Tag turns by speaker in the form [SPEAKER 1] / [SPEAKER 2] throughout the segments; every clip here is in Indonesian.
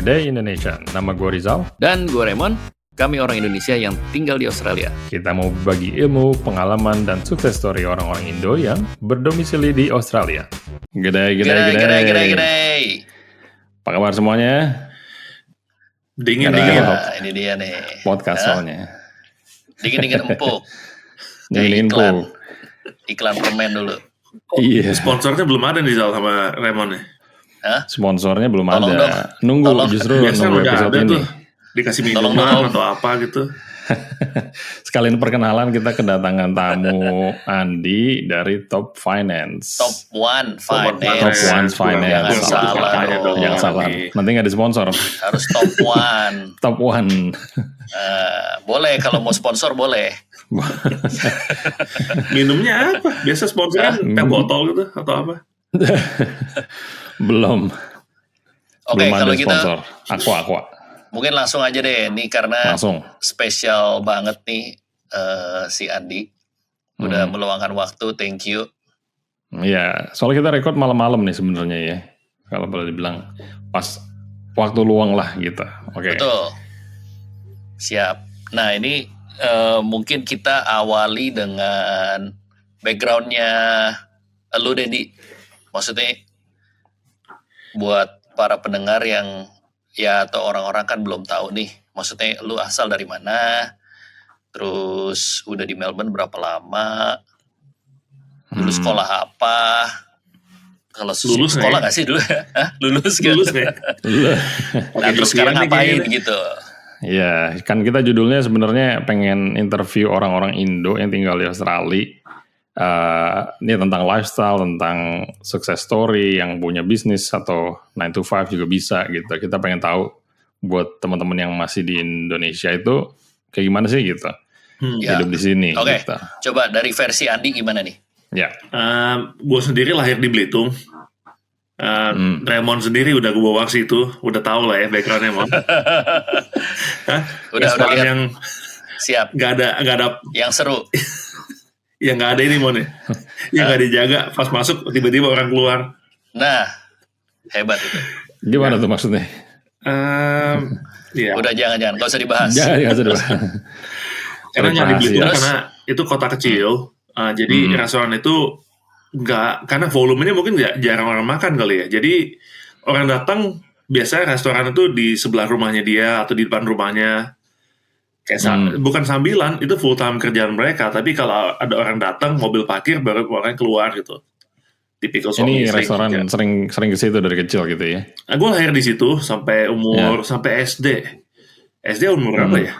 [SPEAKER 1] Gede Indonesia. Nama gue Rizal.
[SPEAKER 2] Dan gue Raymond. Kami orang Indonesia yang tinggal di Australia.
[SPEAKER 1] Kita mau berbagi ilmu, pengalaman, dan sukses story orang-orang Indo yang berdomisili di Australia. Gede. Apa kabar semuanya?
[SPEAKER 3] Dingin.
[SPEAKER 2] Ya, ini dia nih.
[SPEAKER 1] Podcast soalnya.
[SPEAKER 2] Dingin empuk.
[SPEAKER 1] Dingin empuk.
[SPEAKER 2] Iklan permen dulu.
[SPEAKER 1] Iya.
[SPEAKER 3] Sponsornya belum ada nih Zal sama Raymond nih.
[SPEAKER 2] Hah?
[SPEAKER 1] Sponsornya belum
[SPEAKER 2] Tolong
[SPEAKER 1] ada.
[SPEAKER 2] dong.
[SPEAKER 1] Nunggu
[SPEAKER 2] Tolong.
[SPEAKER 1] justru
[SPEAKER 3] Biasa
[SPEAKER 1] nunggu
[SPEAKER 3] udah
[SPEAKER 1] episode
[SPEAKER 3] ada
[SPEAKER 1] ini.
[SPEAKER 3] tuh. Dikasih
[SPEAKER 2] Tolong
[SPEAKER 3] minuman
[SPEAKER 2] dong.
[SPEAKER 3] atau apa gitu.
[SPEAKER 1] Sekalian perkenalan kita kedatangan tamu Andi dari Top Finance.
[SPEAKER 2] Top One
[SPEAKER 3] Top
[SPEAKER 2] Finance.
[SPEAKER 1] Finance.
[SPEAKER 2] Jangan salah dong.
[SPEAKER 1] Jangan salah. Nanti nggak disponsor.
[SPEAKER 2] Harus Top One.
[SPEAKER 1] Top One.
[SPEAKER 2] Boleh kalau mau sponsor boleh.
[SPEAKER 3] Minumnya apa? Biasa sponsornya teh botol gitu atau apa?
[SPEAKER 1] Belum.
[SPEAKER 2] Oke,
[SPEAKER 1] Belum
[SPEAKER 2] kalau
[SPEAKER 1] ada
[SPEAKER 2] kita
[SPEAKER 1] sponsor. Aqua.
[SPEAKER 2] mungkin langsung aja deh. Nih karena
[SPEAKER 1] Langsung.
[SPEAKER 2] spesial banget nih si Andi. Udah meluangkan waktu, thank you.
[SPEAKER 1] Iya, soalnya kita record malam-malam nih sebenarnya ya. Kalau boleh dibilang pas waktu luang lah gitu. Oke.
[SPEAKER 2] Betul. Siap. Nah ini mungkin kita awali dengan backgroundnya lu Dedi. Maksudnya buat para pendengar yang ya atau orang-orang kan belum tahu nih. Maksudnya lu asal dari mana? Terus udah di Melbourne berapa lama? Dulu sekolah apa? Kalau
[SPEAKER 3] Lulus
[SPEAKER 2] sekolah
[SPEAKER 3] nggak
[SPEAKER 2] nggak sih dulu? Hah? Lulus kan?
[SPEAKER 3] Lulus nih.
[SPEAKER 2] Nah, terus sekarang ngapain gitu?
[SPEAKER 1] Ya, kan kita judulnya sebenarnya pengen interview orang-orang Indo yang tinggal di Australia. Ini tentang lifestyle, tentang success story, yang punya bisnis atau 9 to 5 juga bisa gitu. Kita pengen tahu buat teman-teman yang masih di Indonesia itu kayak gimana sih gitu.
[SPEAKER 2] Ya.
[SPEAKER 1] Hidup di sini.
[SPEAKER 2] Oke,
[SPEAKER 1] Gitu.
[SPEAKER 2] coba dari versi Andi gimana nih?
[SPEAKER 1] Ya.
[SPEAKER 3] Gue sendiri lahir di Belitung. Raymond sendiri udah gue bawa ke situ, udah tahu lah ya backgroundnya Mon.
[SPEAKER 2] Udah lihat.
[SPEAKER 3] Yang
[SPEAKER 2] Siap.
[SPEAKER 3] nggak ada
[SPEAKER 2] Yang seru.
[SPEAKER 3] yang nggak ada ini Mon ya. Yang nggak dijaga pas masuk tiba-tiba orang keluar.
[SPEAKER 2] Nah, hebat itu.
[SPEAKER 1] Gimana tuh maksudnya?
[SPEAKER 3] Iya.
[SPEAKER 2] Udah jangan, gak usah dibahas.
[SPEAKER 1] Jangan sedih.
[SPEAKER 3] Karena nggak di Belitung
[SPEAKER 2] Terus?
[SPEAKER 3] karena itu kota kecil. Jadi restoran itu nggak, karena volumenya mungkin nggak, jarang orang makan kali ya. Jadi orang datang biasanya restoran itu di sebelah rumahnya dia atau di depan rumahnya. Kayak bukan sambilan, itu full time kerjaan mereka. Tapi kalau ada orang datang, mobil parkir baru orang keluar gitu. Tipikal suami
[SPEAKER 1] Ini
[SPEAKER 3] istri.
[SPEAKER 1] restoran
[SPEAKER 3] Ya.
[SPEAKER 1] sering ke situ dari kecil gitu ya.
[SPEAKER 3] Nah, gue lahir di situ sampai umur sampai SD. SD umur berapa ya?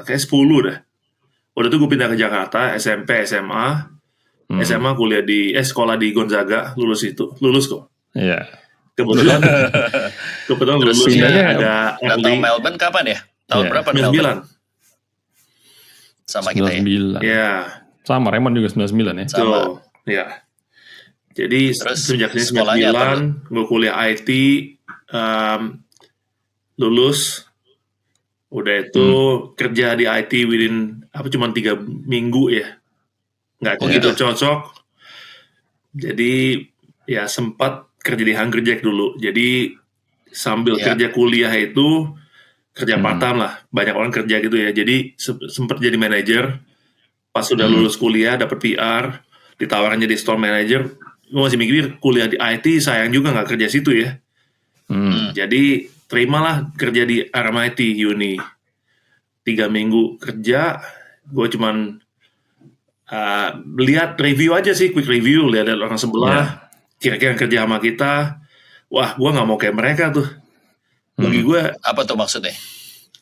[SPEAKER 3] Kayak 10 dah. Udah tuh gue pindah ke Jakarta, SMP, SMA. SMA kuliah sekolah di Gonzaga, lulus kok.
[SPEAKER 1] Iya.
[SPEAKER 3] Kebetulan
[SPEAKER 2] Terus
[SPEAKER 3] lulusnya
[SPEAKER 1] pindahnya
[SPEAKER 3] ada
[SPEAKER 2] Datang
[SPEAKER 3] early
[SPEAKER 2] Melbourne kapan ya? Tahun
[SPEAKER 1] Iya.
[SPEAKER 2] berapa di Melbourne?
[SPEAKER 3] 99.
[SPEAKER 2] Sama kita ya?
[SPEAKER 1] 99.
[SPEAKER 3] Ya,
[SPEAKER 1] Sama, Raymond juga 99 ya.
[SPEAKER 2] Sama.
[SPEAKER 3] betul. Ya. Jadi
[SPEAKER 2] Terus
[SPEAKER 3] sejak sini
[SPEAKER 2] sekolahnya apa
[SPEAKER 3] 99, gue kuliah IT, lulus. Udah itu kerja di IT within cuma 3 minggu ya. Nggak
[SPEAKER 2] gitu.
[SPEAKER 3] cocok. Jadi ya sempat kerja di Hungry Jack dulu. Jadi sambil kerja kuliah itu kerja part-time lah. Banyak orang kerja gitu ya. Jadi sempat jadi manajer. Pas sudah lulus kuliah dapat PR, ditawarin jadi store manager. Gue masih mikir kuliah di IT sayang juga nggak kerja situ ya. Jadi terimalah kerja di RMIT Uni. 3 minggu kerja, gue cuman lihat review aja sih, quick review, lihat orang sebelah, kira-kira yang kerja sama kita. Wah, gue nggak mau kayak mereka tuh. Bagi gue,
[SPEAKER 2] Apa tuh maksudnya?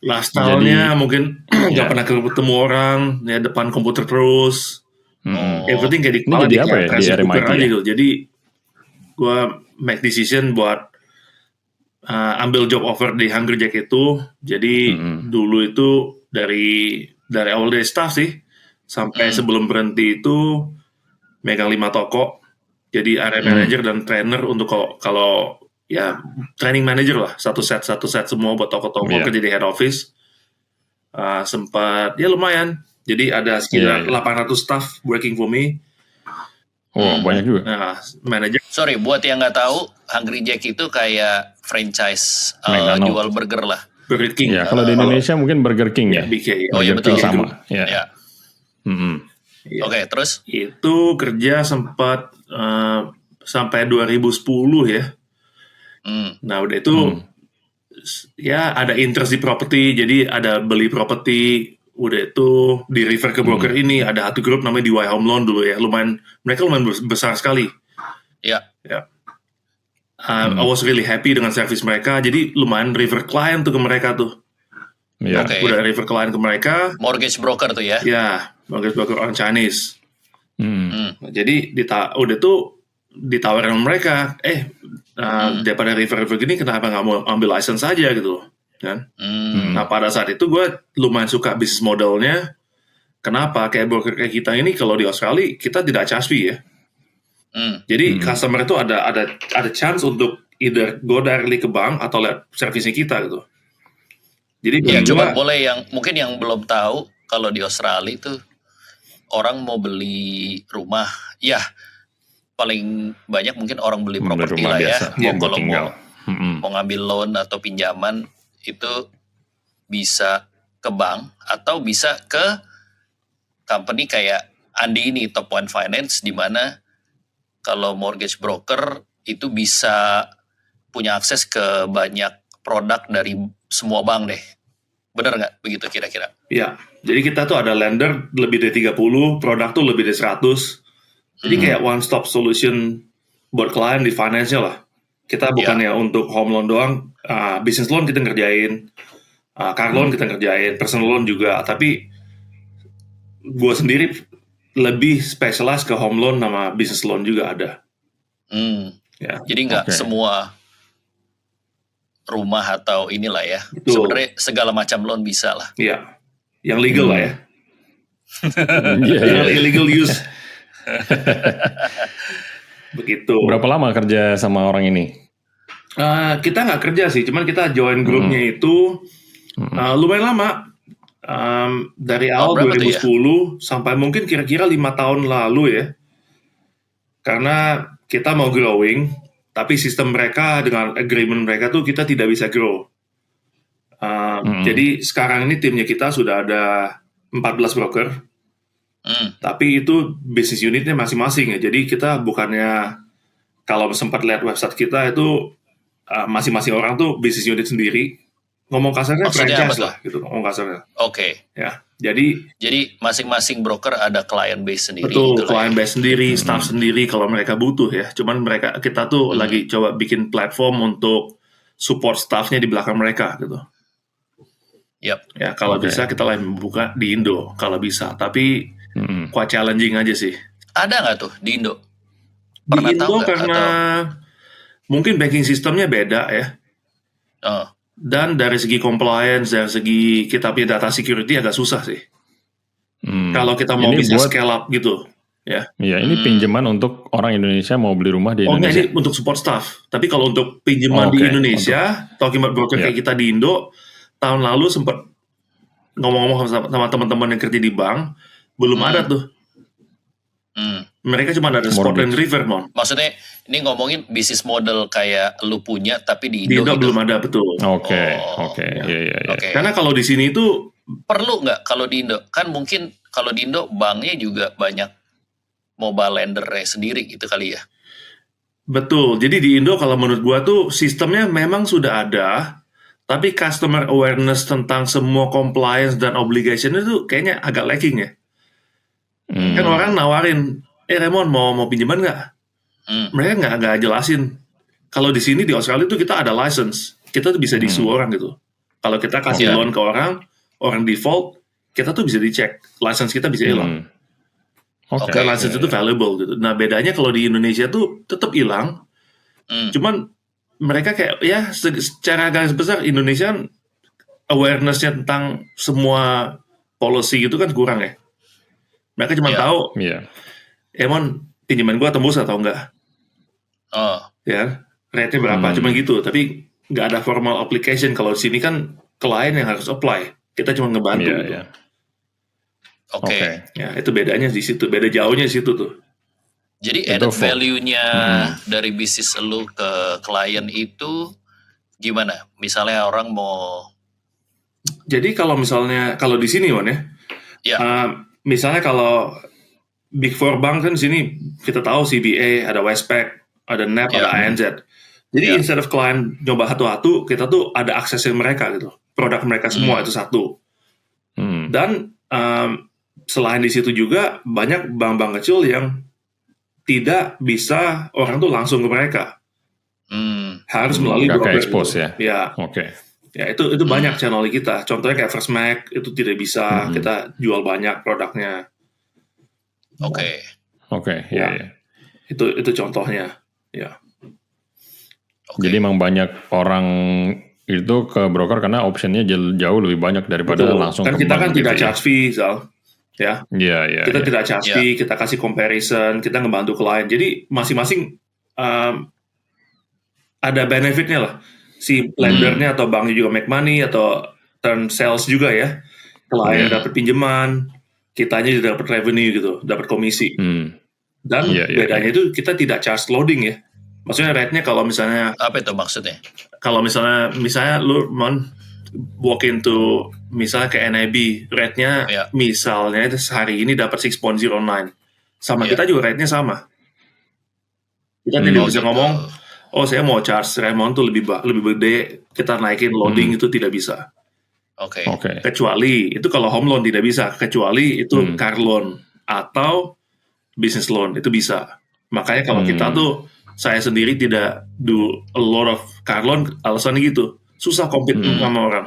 [SPEAKER 3] lifestyle-nya mungkin nggak pernah ketemu orang, ya depan komputer terus. Yang penting kayak di
[SPEAKER 1] Ini
[SPEAKER 3] kepala
[SPEAKER 1] jadi apa ya di
[SPEAKER 3] pressure cooker
[SPEAKER 1] RMIT
[SPEAKER 3] aja
[SPEAKER 1] ya?
[SPEAKER 3] gitu. Jadi gue make decision buat ambil job offer di Hungry Jack itu. Jadi dulu itu dari awal dari staff sih sampai sebelum berhenti itu megang 5 toko. Jadi area manager dan trainer untuk kalau ya training manager lah, satu set semua buat toko-toko kerja di head office. Sempat ya lumayan. Jadi ada sekitar 800 staff working for me.
[SPEAKER 1] Oh, banyak juga.
[SPEAKER 3] Nah, manajer.
[SPEAKER 2] Sorry, buat yang nggak tahu, Hungry Jack itu kayak franchise
[SPEAKER 1] McDonald.
[SPEAKER 2] jual burger lah.
[SPEAKER 3] Burger King.
[SPEAKER 1] Ya, kalau di Indonesia mungkin Burger King ya.
[SPEAKER 3] BK.
[SPEAKER 2] Oh iya betul.
[SPEAKER 1] Sama. Ya.
[SPEAKER 2] Ya.
[SPEAKER 3] Iya.
[SPEAKER 2] Oke, terus?
[SPEAKER 3] Itu kerja sempat sampai 2010 ya. Nah udah itu ya ada interest di properti, jadi ada beli properti, udah itu di refer ke broker ini, ada satu grup namanya DY Home Loan dulu ya, mereka lumayan besar sekali.
[SPEAKER 2] Ya.
[SPEAKER 3] I was really happy dengan service mereka, jadi lumayan refer client tuh ke mereka tuh.
[SPEAKER 1] Ya.
[SPEAKER 2] Oke.
[SPEAKER 3] Udah refer client ke mereka.
[SPEAKER 2] Mortgage broker tuh ya?
[SPEAKER 3] Ya, mortgage broker orang Chinese.
[SPEAKER 1] Hmm.
[SPEAKER 3] Nah, jadi udah tuh ditawarin sama mereka, daripada refer gini kenapa nggak mau ambil license aja gitu kan? Nah pada saat itu gue lumayan suka bisnis modelnya. Kenapa? Kayak broker kayak kita ini kalau di Australia kita tidak charge fee ya. Jadi customer itu ada chance untuk either go directly ke bank atau lihat servisnya kita gitu. Jadi
[SPEAKER 2] Ya coba
[SPEAKER 3] gua,
[SPEAKER 2] boleh mungkin yang belum tahu kalau di Australia itu orang mau beli rumah, ya paling banyak mungkin orang beli properti lah ya. Kalau mau ngambil loan atau pinjaman itu bisa ke bank atau bisa ke company kayak Andi ini, Top One Finance, di mana kalau mortgage broker itu bisa punya akses ke banyak produk dari semua bank deh. Bener nggak begitu kira-kira?
[SPEAKER 3] ya, jadi kita tuh ada lender lebih dari 30, produk tuh lebih dari 100. Jadi kayak one stop solution buat klien di finance lah. Kita bukannya untuk home loan doang, business loan kita ngerjain, car loan kita ngerjain, personal loan juga. Tapi gue sendiri lebih specialize ke home loan sama business loan juga ada. Ya.
[SPEAKER 2] Jadi nggak semua rumah atau inilah ya.
[SPEAKER 3] Betul.
[SPEAKER 2] Sebenarnya segala macam loan bisa lah.
[SPEAKER 3] Iya, yang legal lah ya.
[SPEAKER 1] Iya.
[SPEAKER 3] Yang illegal use. Begitu.
[SPEAKER 1] Berapa lama kerja sama orang ini?
[SPEAKER 3] Kita nggak kerja sih, cuman kita join grupnya itu lumayan lama. Dari awal 2010 sampai mungkin kira-kira 5 tahun lalu ya. Karena kita mau growing, tapi sistem mereka dengan agreement mereka tuh kita tidak bisa grow. Jadi sekarang ini timnya kita sudah ada 14 broker. Tapi itu bisnis unitnya masing-masing ya. Jadi kita bukannya, kalau sempat lihat website kita itu masing-masing orang tuh bisnis unit sendiri. Ngomong kasarnya franchise lah gitu, ngomong kasarnya.
[SPEAKER 2] Oke.
[SPEAKER 3] Ya. Jadi
[SPEAKER 2] masing-masing broker ada client base sendiri.
[SPEAKER 3] Betul,
[SPEAKER 2] gitu
[SPEAKER 3] client base sendiri, staff sendiri kalau mereka butuh ya. Cuman kita tuh lagi coba bikin platform untuk support staffnya di belakang mereka gitu.
[SPEAKER 2] Yep.
[SPEAKER 3] Ya kalau bisa kita lagi buka di Indo kalau bisa. Tapi quite challenging aja sih.
[SPEAKER 2] Ada nggak tuh di Indo?
[SPEAKER 3] Pernah di Indo karena mungkin banking sistemnya beda ya. Dan dari segi compliance, dari segi kita punya data security agak susah sih. Kalau kita mau bisa scale up gitu, ya.
[SPEAKER 1] Iya, ini pinjaman untuk orang Indonesia mau beli rumah di Indonesia.
[SPEAKER 3] Ini untuk support staff. Tapi kalau untuk pinjaman di Indonesia, talking about broker kayak kita di Indo, tahun lalu sempat ngomong-ngomong sama teman-teman yang kerja di bank, belum ada tuh. Mereka cuma ada spot dan river, Mon.
[SPEAKER 2] Maksudnya ini ngomongin bisnis model kayak lu punya tapi di Indo,
[SPEAKER 3] belum ada, betul.
[SPEAKER 1] Oke.
[SPEAKER 3] Karena kalau di sini itu
[SPEAKER 2] perlu nggak kalau di Indo? Kan mungkin kalau di Indo banknya juga banyak mobile lender-nya sendiri gitu kali ya.
[SPEAKER 3] Betul. Jadi di Indo kalau menurut gua tuh sistemnya memang sudah ada, tapi customer awareness tentang semua compliance dan obligation itu kayaknya agak lacking ya. Kan orang nawarin, Raymond mau pinjaman nggak? Mereka nggak jelasin. Kalau di sini di Australia itu kita ada license, kita tuh bisa disuruh orang gitu. Kalau kita kasih loan ke orang default, kita tuh bisa dicek, license kita bisa hilang. Dan license itu valuable gitu. Nah bedanya kalau di Indonesia tuh tetap hilang, cuman mereka kayak ya secara garis besar Indonesia awareness-nya tentang semua policy gitu kan kurang ya. Mereka cuma tahu, Emon pinjaman gua tembus atau enggak. Ya, rate-nya berapa, cuma gitu. Tapi nggak ada formal application. Kalau di sini kan klien yang harus apply. Kita cuma ngebantu gitu.
[SPEAKER 2] Oke.
[SPEAKER 3] Ya, itu bedanya di situ. Beda jauhnya di situ tuh.
[SPEAKER 2] Jadi added value-nya dari bisnis lu ke klien itu Gimana? Misalnya orang mau,
[SPEAKER 3] Jadi kalau di sini Wan ya,
[SPEAKER 2] ya,
[SPEAKER 3] misalnya kalau Big Four Bank kan di sini kita tahu CBA, ada Westpac, ada NAB,
[SPEAKER 2] Ya.
[SPEAKER 3] ada ANZ. Jadi instead of klien nyoba satu-satu, kita tuh ada aksesin mereka gitu. Produk mereka semua itu satu. Dan selain di situ juga banyak bank-bank kecil yang tidak bisa orang tuh langsung ke mereka. Harus melalui
[SPEAKER 1] nggak
[SPEAKER 3] broker
[SPEAKER 1] ke-expose
[SPEAKER 3] gitu.
[SPEAKER 1] ya?
[SPEAKER 3] Ya.
[SPEAKER 1] Oke.
[SPEAKER 3] Ya itu banyak channel kita. Contohnya kayak First Mac itu tidak bisa kita jual banyak produknya.
[SPEAKER 2] Oke.
[SPEAKER 1] Ya.
[SPEAKER 3] Itu contohnya. Ya.
[SPEAKER 1] Jadi emang banyak orang itu ke broker karena optionnya jauh lebih banyak daripada
[SPEAKER 3] Betul.
[SPEAKER 1] langsung
[SPEAKER 3] Kan
[SPEAKER 1] ke
[SPEAKER 3] kita
[SPEAKER 1] bank
[SPEAKER 3] kan
[SPEAKER 1] gitu
[SPEAKER 3] tidak
[SPEAKER 1] ya.
[SPEAKER 3] charge fee, Zal. Ya.
[SPEAKER 1] Iya.
[SPEAKER 3] Kita tidak charge fee, kita kasih comparison, kita ngebantu klien. Jadi masing-masing ada benefitnya lah. Si lendernya atau banknya juga make money atau turn sales juga ya. Klien dapat pinjaman, kitanya juga dapat revenue gitu, dapat komisi. Dan bedanya itu kita tidak charge loading ya. Maksudnya rate-nya kalau misalnya
[SPEAKER 2] Apa itu maksudnya?
[SPEAKER 3] Kalau misalnya lu walk into misalnya ke NIB, rate-nya misalnya itu sehari ini dapat 6.09. Sama kita juga rate-nya sama. Kita tidak bisa ngomong, oh saya mau charge Raymond tuh lebih gede, kita naikin loading itu tidak bisa.
[SPEAKER 2] Oke.
[SPEAKER 3] Kecuali itu kalau home loan tidak bisa, kecuali itu car loan atau business loan itu bisa. Makanya kalau kita tuh saya sendiri tidak do a lot of car loan, alasannya gitu. Susah compete sama orang.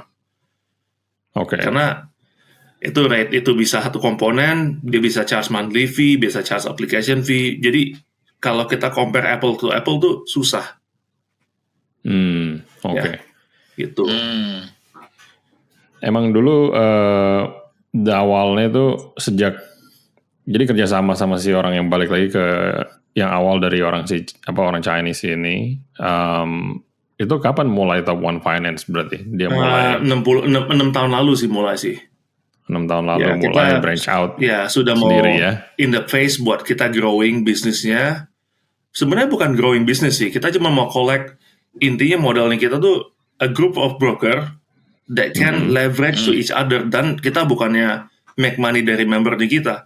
[SPEAKER 3] Karena itu rate itu bisa satu komponen, dia bisa charge monthly fee, bisa charge application fee. Jadi kalau kita compare apple to apple tuh susah. Ya, gitu.
[SPEAKER 1] Emang dulu awalnya tuh sejak jadi kerjasama sama si orang yang balik lagi ke yang awal dari orang Chinese ini, itu kapan mulai Top One Finance berarti? Dia mulai
[SPEAKER 3] 6 tahun lalu sih mulai sih.
[SPEAKER 1] 6 tahun lalu mulai branch out.
[SPEAKER 3] Ya sudah
[SPEAKER 1] sendiri,
[SPEAKER 3] mau in the phase buat kita growing bisnisnya. Sebenarnya bukan growing bisnis sih, kita cuma mau collect. Intinya modalnya kita tuh a group of broker that can leverage to each other, dan kita bukannya make money dari member di kita.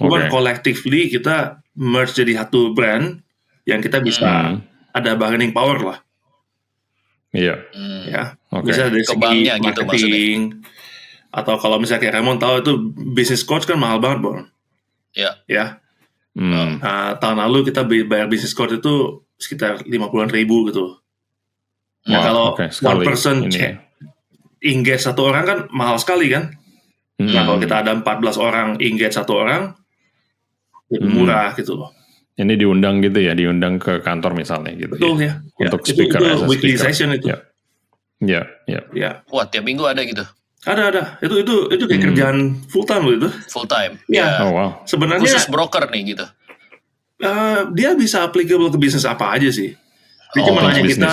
[SPEAKER 3] Cuman collectively kita merge jadi satu brand yang kita bisa ada bargaining power lah.
[SPEAKER 1] Iya.
[SPEAKER 3] Ya. Bisa dari segi
[SPEAKER 2] banknya
[SPEAKER 3] marketing,
[SPEAKER 2] gitu maksudnya.
[SPEAKER 3] atau kalau misalnya kayak Raymond tahu itu business coach kan mahal banget, Bon.
[SPEAKER 2] Iya.
[SPEAKER 3] Ya. Tahun lalu kita bayar business coach itu sekitar 50-an ribu gitu. Nah kalau one person engage satu orang kan mahal sekali kan. Nah kalau kita ada 14 orang engage satu orang, lebih murah gitu loh.
[SPEAKER 1] Ini diundang gitu ya, diundang ke kantor misalnya gitu.
[SPEAKER 3] Betul ya.
[SPEAKER 1] Untuk speaker
[SPEAKER 3] itu weekly session itu.
[SPEAKER 1] Iya.
[SPEAKER 2] Wah, tiap minggu ada gitu.
[SPEAKER 3] Ada. Itu kayak kerjaan full time loh itu.
[SPEAKER 2] Full time.
[SPEAKER 3] Ya.
[SPEAKER 1] Oh wow.
[SPEAKER 3] Sebenarnya
[SPEAKER 2] khusus broker nih gitu.
[SPEAKER 3] Dia bisa applicable ke bisnis apa aja sih. Dia cuma nanya kita,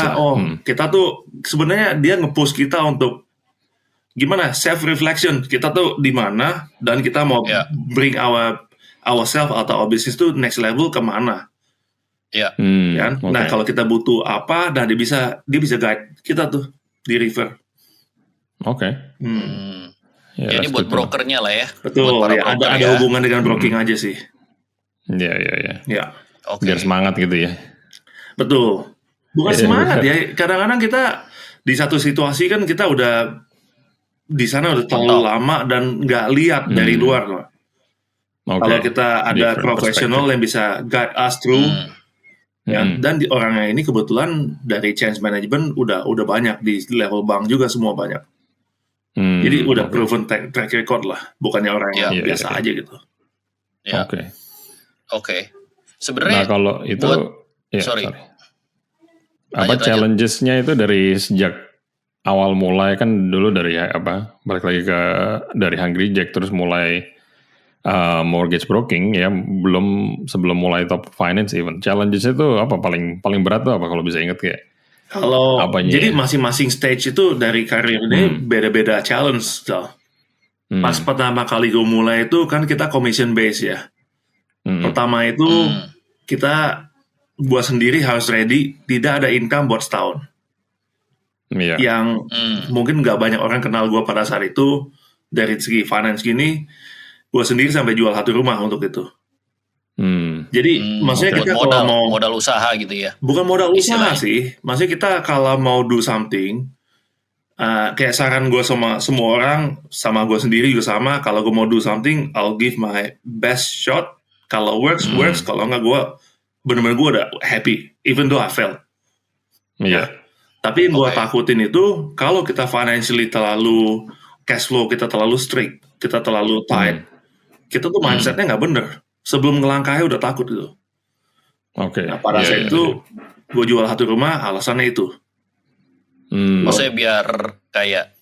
[SPEAKER 3] kita tuh sebenarnya dia nge-push kita untuk gimana self reflection, kita tuh di mana dan kita mau bring ourselves atau our business tuh next level kemana. Kan? Nah kalau kita butuh apa, nah dia bisa guide kita tuh di refer.
[SPEAKER 2] Jadi buat brokernya lah ya.
[SPEAKER 3] Betul. Ada hubungan dengan broking aja sih.
[SPEAKER 1] Iya. Biar semangat gitu ya.
[SPEAKER 3] Betul. Bukan semangat ya. Kadang-kadang kita di satu situasi kan kita udah di sana udah terlalu lama dan nggak lihat dari luar. Kalau kita ada profesional yang bisa guide us through, dan orangnya ini kebetulan dari change management udah banyak di level bank juga semua banyak. Jadi udah proven track record lah, bukannya orang yang biasa aja gitu.
[SPEAKER 2] Oke. Sebenarnya
[SPEAKER 1] kalau itu
[SPEAKER 2] sorry.
[SPEAKER 1] Apa challenges-nya itu dari sejak awal mulai kan dulu dari balik lagi dari Hungry Jack terus mulai mortgage broking ya, sebelum mulai Top Finance even. Challenges itu apa paling berat tuh apa kalau bisa inget kayak?
[SPEAKER 3] Kalau jadi masing-masing stage itu dari karir ini beda-beda challenge. Pas pertama kali gue mulai itu kan kita commission base ya. Pertama itu kita buat sendiri harus ready, tidak ada income buat setahun.
[SPEAKER 1] Iya.
[SPEAKER 3] yang mungkin nggak banyak orang kenal gue pada saat itu. Dari segi finance gini, gue sendiri sampai jual satu rumah untuk itu. Jadi maksudnya kita kalau mau
[SPEAKER 2] modal usaha gitu ya.
[SPEAKER 3] Bukan modal usaha sih. Maksudnya kita kalau mau do something, kayak saran gue sama semua orang, sama gue sendiri juga sama. Kalau gue mau do something, I'll give my best shot. Kalau works. Kalau nggak, gue bener-bener gue udah happy, even though I fail.
[SPEAKER 1] Iya.
[SPEAKER 3] Tapi yang gue takutin itu kalau kita financially terlalu cash flow kita terlalu strict, kita terlalu tight, kita tuh mindsetnya nggak bener. Sebelum ngelangkahnya udah takut gitu. Nah, pada saat itu gue jual satu rumah, alasannya itu.
[SPEAKER 2] Maksudnya biar kayak,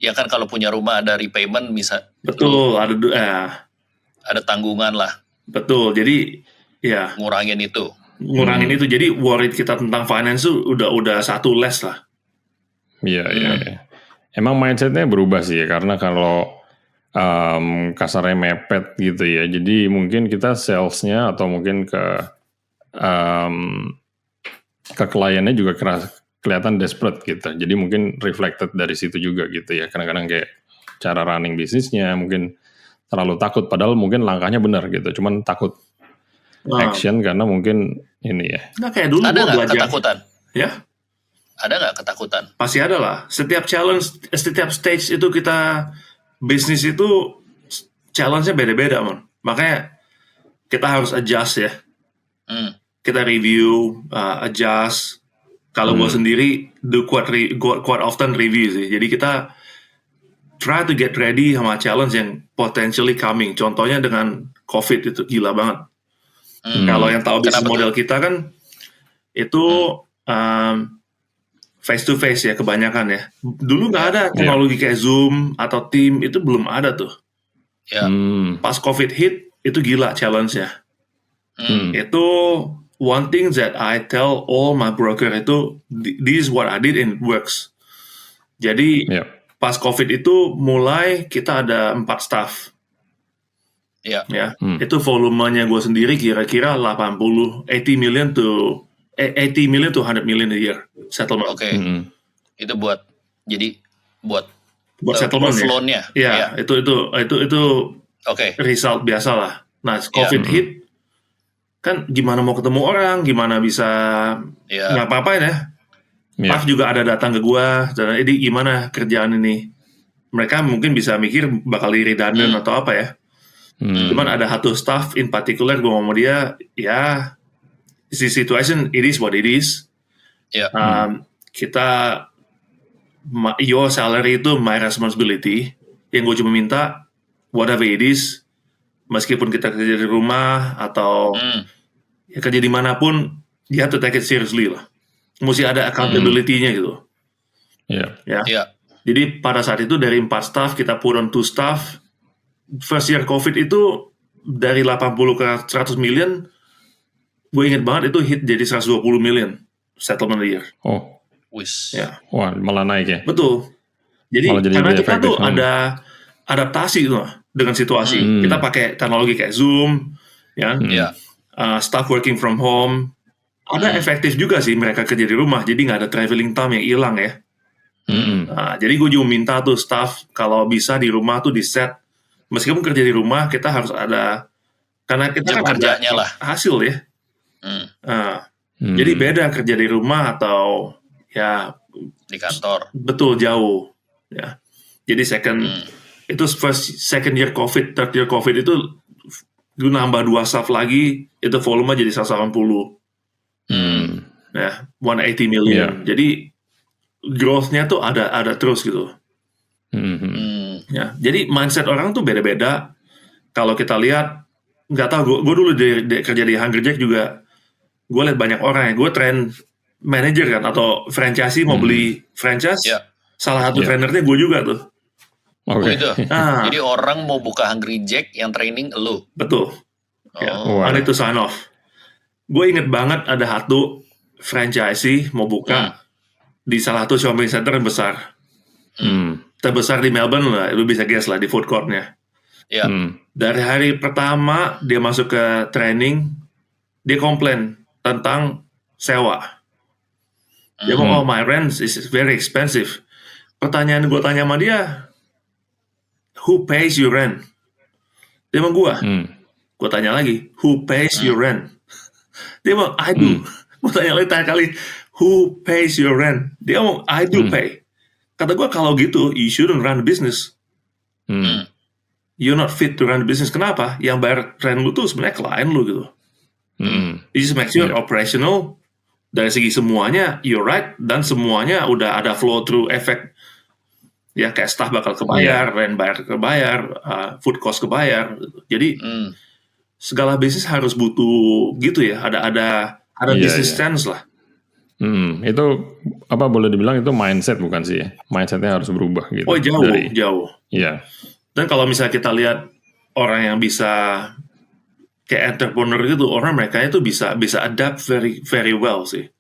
[SPEAKER 2] ya kan kalau punya rumah ada repayment bisa.
[SPEAKER 3] Betul,
[SPEAKER 2] ada tanggungan lah.
[SPEAKER 3] Betul, jadi ya.
[SPEAKER 2] Ngurangin itu.
[SPEAKER 3] Jadi worried kita tentang finance tuh udah satu less lah.
[SPEAKER 1] Iya. Emang mindsetnya berubah sih ya, karena kalau kasarnya mepet gitu ya, jadi mungkin kita salesnya atau mungkin ke kliennya juga kelihatan desperate gitu, jadi mungkin reflected dari situ juga gitu ya, kadang-kadang kayak cara running bisnisnya mungkin terlalu takut, padahal mungkin langkahnya benar gitu, cuman takut action karena mungkin ini ya.
[SPEAKER 3] Nggak kayak dulu
[SPEAKER 2] ada nggak
[SPEAKER 3] belajar.
[SPEAKER 2] Ketakutan?
[SPEAKER 3] Ya?
[SPEAKER 2] Ada nggak ketakutan?
[SPEAKER 3] Pasti ada lah. Setiap challenge, setiap stage itu kita bisnis itu challenge-nya beda-beda, man. Makanya kita harus adjust ya. Kita review, adjust. Kalau gue sendiri do quite often review sih. Jadi kita try to get ready sama challenge yang potentially coming. Contohnya dengan COVID itu gila banget. Kalau yang tahu bisnis model kita kan itu face to face ya kebanyakan ya. Dulu nggak ada teknologi kayak Zoom atau Team, itu belum ada tuh. Pas COVID hit itu gila challenge-nya. Itu one thing that I tell all my broker itu, this is what I did and it works. Jadi pas COVID itu mulai kita ada 4 staff. Ya, itu volumenya gue sendiri kira-kira 80 million to 100 million a year settlement.
[SPEAKER 2] Itu buat
[SPEAKER 3] settlement
[SPEAKER 2] loan-nya.
[SPEAKER 3] Ya, itu result biasa lah. Nah, COVID hit kan gimana mau ketemu orang, gimana bisa ngapa-ngapain ya. Pas juga ada datang ke gua, dan ini gimana kerjaan ini. Mereka mungkin bisa mikir bakal redundant atau apa ya. Cuman ada satu staff in particular gua ngomong dia, ya the situation it is what it is. Kita your salary itu my responsibility. Yang gue cuma minta whatever it is, meskipun kita kerja di rumah atau ya kerja dimanapun, you have to take it seriously lah. Mesti ada accountability-nya gitu. Jadi pada saat itu dari 4 staff kita put on 2 staff. First year COVID itu dari 80 ke 100 million. Gue inget banget itu hit jadi 120 million settlement a year.
[SPEAKER 1] Wah, malah naik ya.
[SPEAKER 3] Betul. Jadi karena kita tuh ada adaptasi tuh dengan situasi. Kita pakai teknologi kayak Zoom, ya. Staff working from home. Ada efektif juga sih mereka kerja di rumah. Jadi nggak ada traveling time yang hilang ya. Nah, jadi gue juga minta tuh staff kalau bisa di rumah tuh di set. Meskipun kerja di rumah kita harus ada, karena kita kan ada hasil ya. Jadi beda kerja di rumah atau ya
[SPEAKER 2] di kantor.
[SPEAKER 3] Betul, jauh ya. Jadi second year COVID, third year COVID itu gue nambah 2 staff lagi, itu volume jadi 180. Ya, 180 million. Jadi growth-nya tuh ada terus gitu. Ya, jadi mindset orang tuh beda-beda. Kalau kita lihat, nggak tahu, gue dulu kerja di Hungry Jack juga, gue lihat banyak orang ya, gue train manager kan, atau franchisee mau beli franchise, salah satu trainernya gue juga tuh.
[SPEAKER 2] Jadi orang mau buka Hungry Jack yang training lu.
[SPEAKER 3] Betul. I need to sign off. Gue inget banget ada satu franchisee mau buka di salah satu shopping center yang besar. Terbesar di Melbourne lah, lu bisa guess lah di food court-nya. Dari hari pertama dia masuk ke training, dia komplain tentang sewa. Dia mau, my rent is very expensive. Pertanyaan gue tanya sama dia, who pays your rent? Dia mau gue tanya lagi, who pays your rent? Dia mau, I do. Gue tanya lagi kali, who pays your rent? Dia mau, I do pay. Kata gue, kalau gitu, you shouldn't run a business. You're not fit to run a business. Kenapa? Yang bayar rent lu tuh sebenarnya klien lu gitu. It just makes you operational. Dari segi semuanya, you're right, dan semuanya udah ada flow through effect. Ya, kayak staff bakal kebayar, rent bayar kebayar, food cost kebayar. Jadi, segala bisnis harus butuh gitu ya, ada business sense lah.
[SPEAKER 1] Itu apa boleh dibilang itu mindset bukan sih ya? Mindsetnya harus berubah gitu.
[SPEAKER 3] Oh, jauh.
[SPEAKER 1] Iya.
[SPEAKER 3] Dan kalau misalnya kita lihat orang yang bisa kayak entrepreneur gitu, orang mereka itu bisa adapt very very well sih.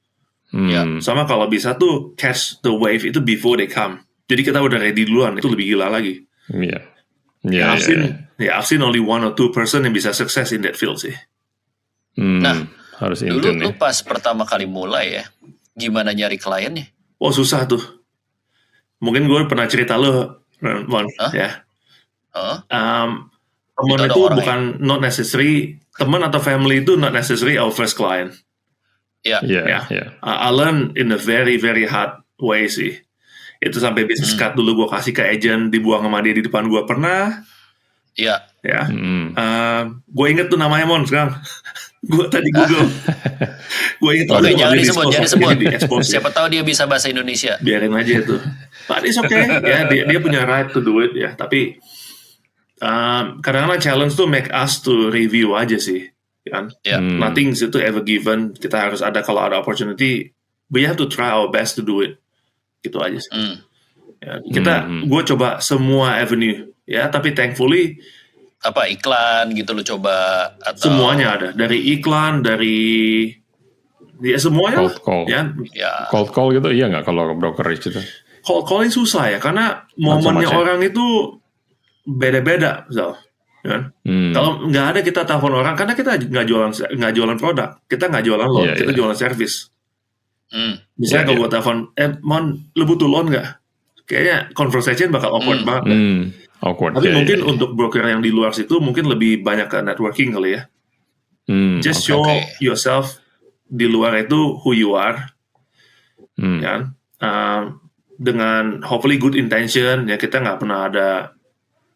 [SPEAKER 3] Sama kalau bisa tuh catch the wave itu before they come. Jadi kita udah ready duluan, itu lebih gila lagi. I've seen only 1 or 2 person yang bisa sukses in that field sih.
[SPEAKER 2] Nah,
[SPEAKER 1] harus
[SPEAKER 2] dulu lu pas pertama kali mulai ya, gimana nyari kliennya?
[SPEAKER 3] Oh, susah tuh. Mungkin gue pernah cerita lu, Mon, ya. Teman itu bukan not necessary, teman atau family itu not necessary our first client. I learn in a very very hard way sih. Itu sampai business card dulu gue kasih ke agent, dibuang sama dia di depan gue pernah. Gue inget tuh namanya Mon sekarang. Gue tadi Google. Gue inget.
[SPEAKER 2] Oke, jangan disebut. Siapa tahu dia bisa bahasa Indonesia.
[SPEAKER 3] Biarin aja itu. But it's okay. Ya, dia punya right to do it ya. Tapi kadang-kadang challenge tuh make us to review aja sih, kan? Nothing itu ever given. Kita harus ada, kalau ada opportunity, we have to try our best to do it. Gitu aja sih. Gue coba semua avenue, ya. Tapi thankfully,
[SPEAKER 2] apa iklan gitu lo coba? Atau
[SPEAKER 3] semuanya ada. Dari iklan, dari semuanya.
[SPEAKER 1] Cold call. Cold call gitu, iya nggak kalau brokerage itu?
[SPEAKER 3] Cold calling susah ya, karena momennya orang itu beda-beda, kan? Kalau nggak ada kita telepon orang, karena kita nggak jualan produk, kita nggak jualan loan, kita jualan service. Misalnya kalau gue telepon, Mon, lu butuh loan nggak? Kayaknya conversation bakal awkward banget.
[SPEAKER 1] Awkward.
[SPEAKER 3] Tapi mungkin untuk broker yang di luar situ mungkin lebih banyak ke networking kali ya. Just show yourself di luar itu who you are, kan? Dengan hopefully good intention, ya kita nggak pernah ada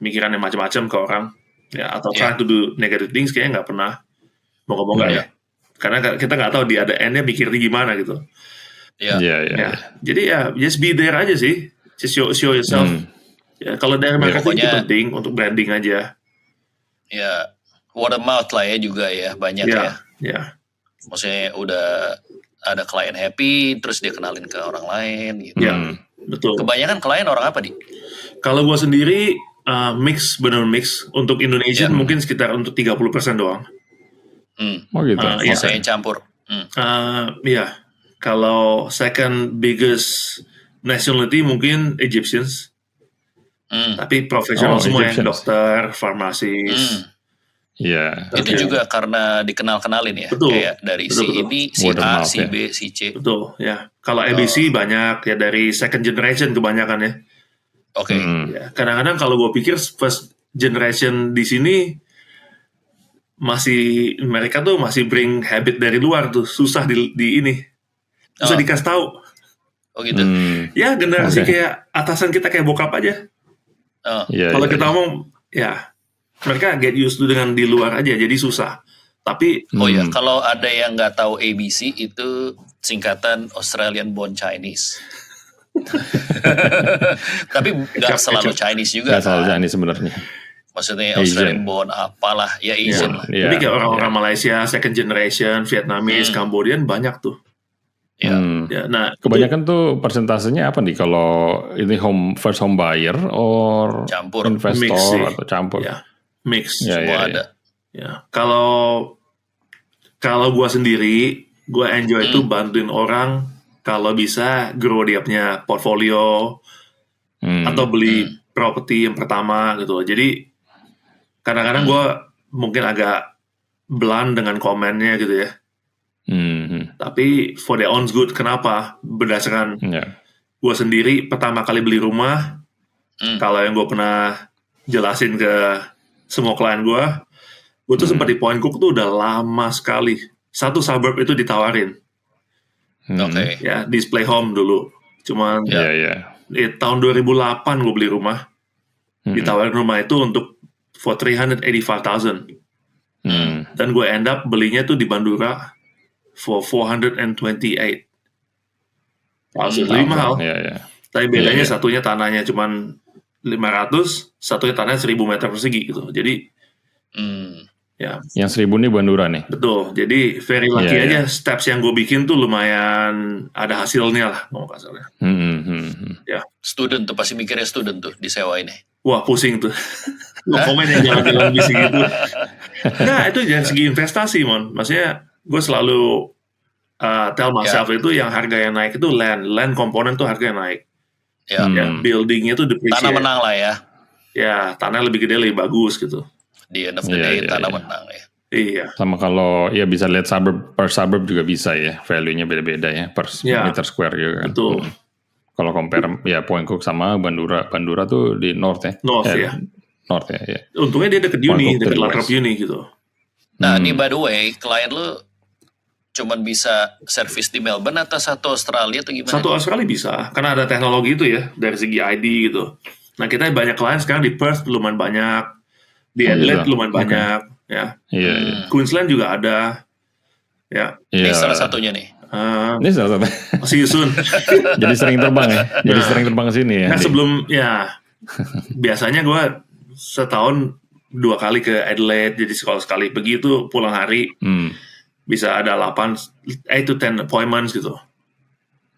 [SPEAKER 3] mikiran yang macam-macam ke orang, ya, atau trying to do negative things, kayaknya nggak pernah. Moga-moga ya, karena kita nggak tahu di ada endnya mikirnya gimana gitu. Jadi ya just be there aja sih, just show yourself. Ya, kalau dari marketing itu penting untuk branding aja.
[SPEAKER 2] Ya, word of mouth lah ya juga ya, banyak ya. Maksudnya udah ada klien happy, terus dia kenalin ke orang lain gitu.
[SPEAKER 3] Betul.
[SPEAKER 2] Kebanyakan klien orang apa, Di?
[SPEAKER 3] Kalau gue sendiri benar mix. Untuk Indonesian mungkin sekitar untuk 30% doang.
[SPEAKER 1] Oh gitu.
[SPEAKER 2] Saya campur.
[SPEAKER 3] Kalau second biggest nationality mungkin Egyptians. Tapi profesional semua yang dokter, farmasis.
[SPEAKER 2] Itu juga karena dikenal-kenalin ya.
[SPEAKER 3] Betul.
[SPEAKER 2] Kayak dari si ini, si A, si B, si C.
[SPEAKER 3] Betul, ya. Kalau ABC banyak ya, dari second generation kebanyakan ya.
[SPEAKER 2] Oke.
[SPEAKER 3] Ya, kadang-kadang kalau gue pikir first generation di sini mereka tuh masih bring habit dari luar tuh, susah di ini. Susah dikasih tahu.
[SPEAKER 2] Oh gitu.
[SPEAKER 3] Ya, generasi kayak atasan kita kayak bokap aja. Kalau kita ngomong, ya mereka get used to dengan di luar aja, jadi susah. Tapi
[SPEAKER 2] kalau ada yang nggak tahu ABC itu singkatan Australian Born Chinese. Tapi nggak selalu Chinese juga.
[SPEAKER 1] Nggak selalu Chinese sebenarnya.
[SPEAKER 2] Maksudnya Australian Born apalah, ya Asian lah.
[SPEAKER 3] Tapi kayak orang-orang Malaysia, second generation, Vietnamese, Cambodian banyak tuh.
[SPEAKER 1] Nah, kebanyakan tuh persentasenya apa nih kalau ini first home buyer or
[SPEAKER 2] campur,
[SPEAKER 1] investor atau campur?
[SPEAKER 3] Mix,
[SPEAKER 2] semua ada.
[SPEAKER 3] Ya, kalau gue sendiri, gue enjoy itu bantuin orang kalau bisa grow dia punya portfolio atau beli properti yang pertama gitu. Jadi kadang-kadang gue mungkin agak blunt dengan komennya gitu ya. Tapi for their own good, kenapa? Berdasarkan gue sendiri pertama kali beli rumah, kalau yang gue pernah jelasin ke semua klien gue tuh sempat di Point Cook tuh udah lama sekali. Satu suburb itu ditawarin. Ya, display home dulu. Cuman tahun 2008 gue beli rumah. Ditawarin rumah itu for 385,000. Dan gue end up belinya tuh di Bandura for 428. Lebih mahal. Tapi bedanya satunya tanahnya cuman 500, satunya tanahnya 1.000 meter persegi gitu. Jadi
[SPEAKER 1] yang 1.000 nih Bandura nih.
[SPEAKER 3] Betul. Jadi very lucky aja steps yang gue bikin tuh lumayan ada hasilnya lah ngomong kasarnya.
[SPEAKER 2] Student tuh pasti mikirnya student tuh disewa ini.
[SPEAKER 3] Wah pusing tuh. Lo komen yang jalan-jalan bisik gitu. Nah itu jangan segi investasi mon. Maksudnya gue selalu tell myself itu yang harga yang naik itu land komponen tuh harga yang naik. Ya, buildingnya tuh depreciate.
[SPEAKER 2] Tanah menang lah ya.
[SPEAKER 3] Ya, tanah lebih gede lebih bagus gitu.
[SPEAKER 2] Di end of the day tanah menang ya.
[SPEAKER 3] Iya.
[SPEAKER 1] Sama kalau bisa lihat per suburb juga bisa ya, value-nya beda-beda ya per meter square juga kan.
[SPEAKER 3] Betul.
[SPEAKER 1] Kalau compare Point Cook sama Bandura tuh di north ya.
[SPEAKER 3] North ya.
[SPEAKER 1] North ya.
[SPEAKER 3] Untungnya dia deket uni, deket Latrobe Uni gitu.
[SPEAKER 2] Nah, ini by the way, klien lu cuman bisa servis di Melbourne atau satu Australia atau gimana?
[SPEAKER 3] Satu Australia bisa, karena ada teknologi itu ya, dari segi ID gitu. Nah kita banyak klien sekarang di Perth lumayan banyak, di Adelaide lumayan banyak, ya. Queensland juga ada, ya.
[SPEAKER 2] Ini salah satunya nih.
[SPEAKER 1] Ini salah satu.
[SPEAKER 3] See you soon.
[SPEAKER 1] Jadi sering terbang ya, sering terbang ke sini ya.
[SPEAKER 3] Nah sebelum biasanya gue setahun 2 kali ke Adelaide, jadi kalau sekali begitu pulang hari. Bisa ada 8 to 10 appointments gitu.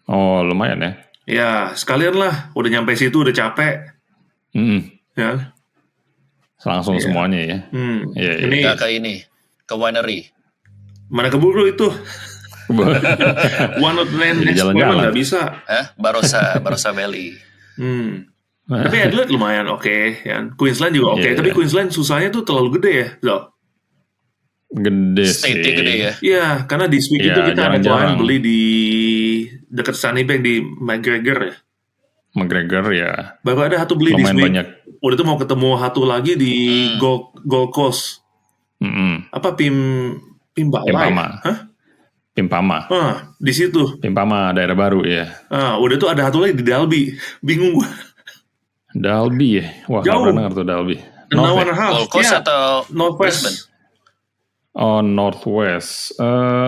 [SPEAKER 1] Oh, lumayan ya.
[SPEAKER 3] Ya, sekalian lah. Udah nyampe situ, udah capek. Ya.
[SPEAKER 1] Langsung semuanya ya.
[SPEAKER 3] Ini
[SPEAKER 2] nggak ke ini, ke winery.
[SPEAKER 3] Mana keburu itu? One of the next appointment nggak bisa.
[SPEAKER 2] Barossa Valley.
[SPEAKER 3] Tapi Adelaide lumayan oke. Ya. Queensland juga oke. Tapi Queensland susahnya tuh terlalu gede ya.
[SPEAKER 1] Gede sih.
[SPEAKER 2] State-nya gede ya.
[SPEAKER 3] Iya, karena di Swick itu kita ada klien beli di dekat Sunnybank di McGregor ya.
[SPEAKER 1] McGregor ya.
[SPEAKER 3] Baru ada satu beli di Swick.
[SPEAKER 1] Banyak.
[SPEAKER 3] Udah tuh mau ketemu satu lagi di Gold Coast. Apa
[SPEAKER 1] Pimpama.
[SPEAKER 3] Hah?
[SPEAKER 1] Pimpama.
[SPEAKER 3] Di situ.
[SPEAKER 1] Pimpama daerah baru ya.
[SPEAKER 3] Udah tuh ada satu lagi di Dalby. Bingung gua.
[SPEAKER 1] Dalby ya. Wah,
[SPEAKER 3] jauh.
[SPEAKER 1] Pernah tuh Dalby.
[SPEAKER 2] Gold Coast atau
[SPEAKER 3] Northwest?
[SPEAKER 1] Oh, Northwest,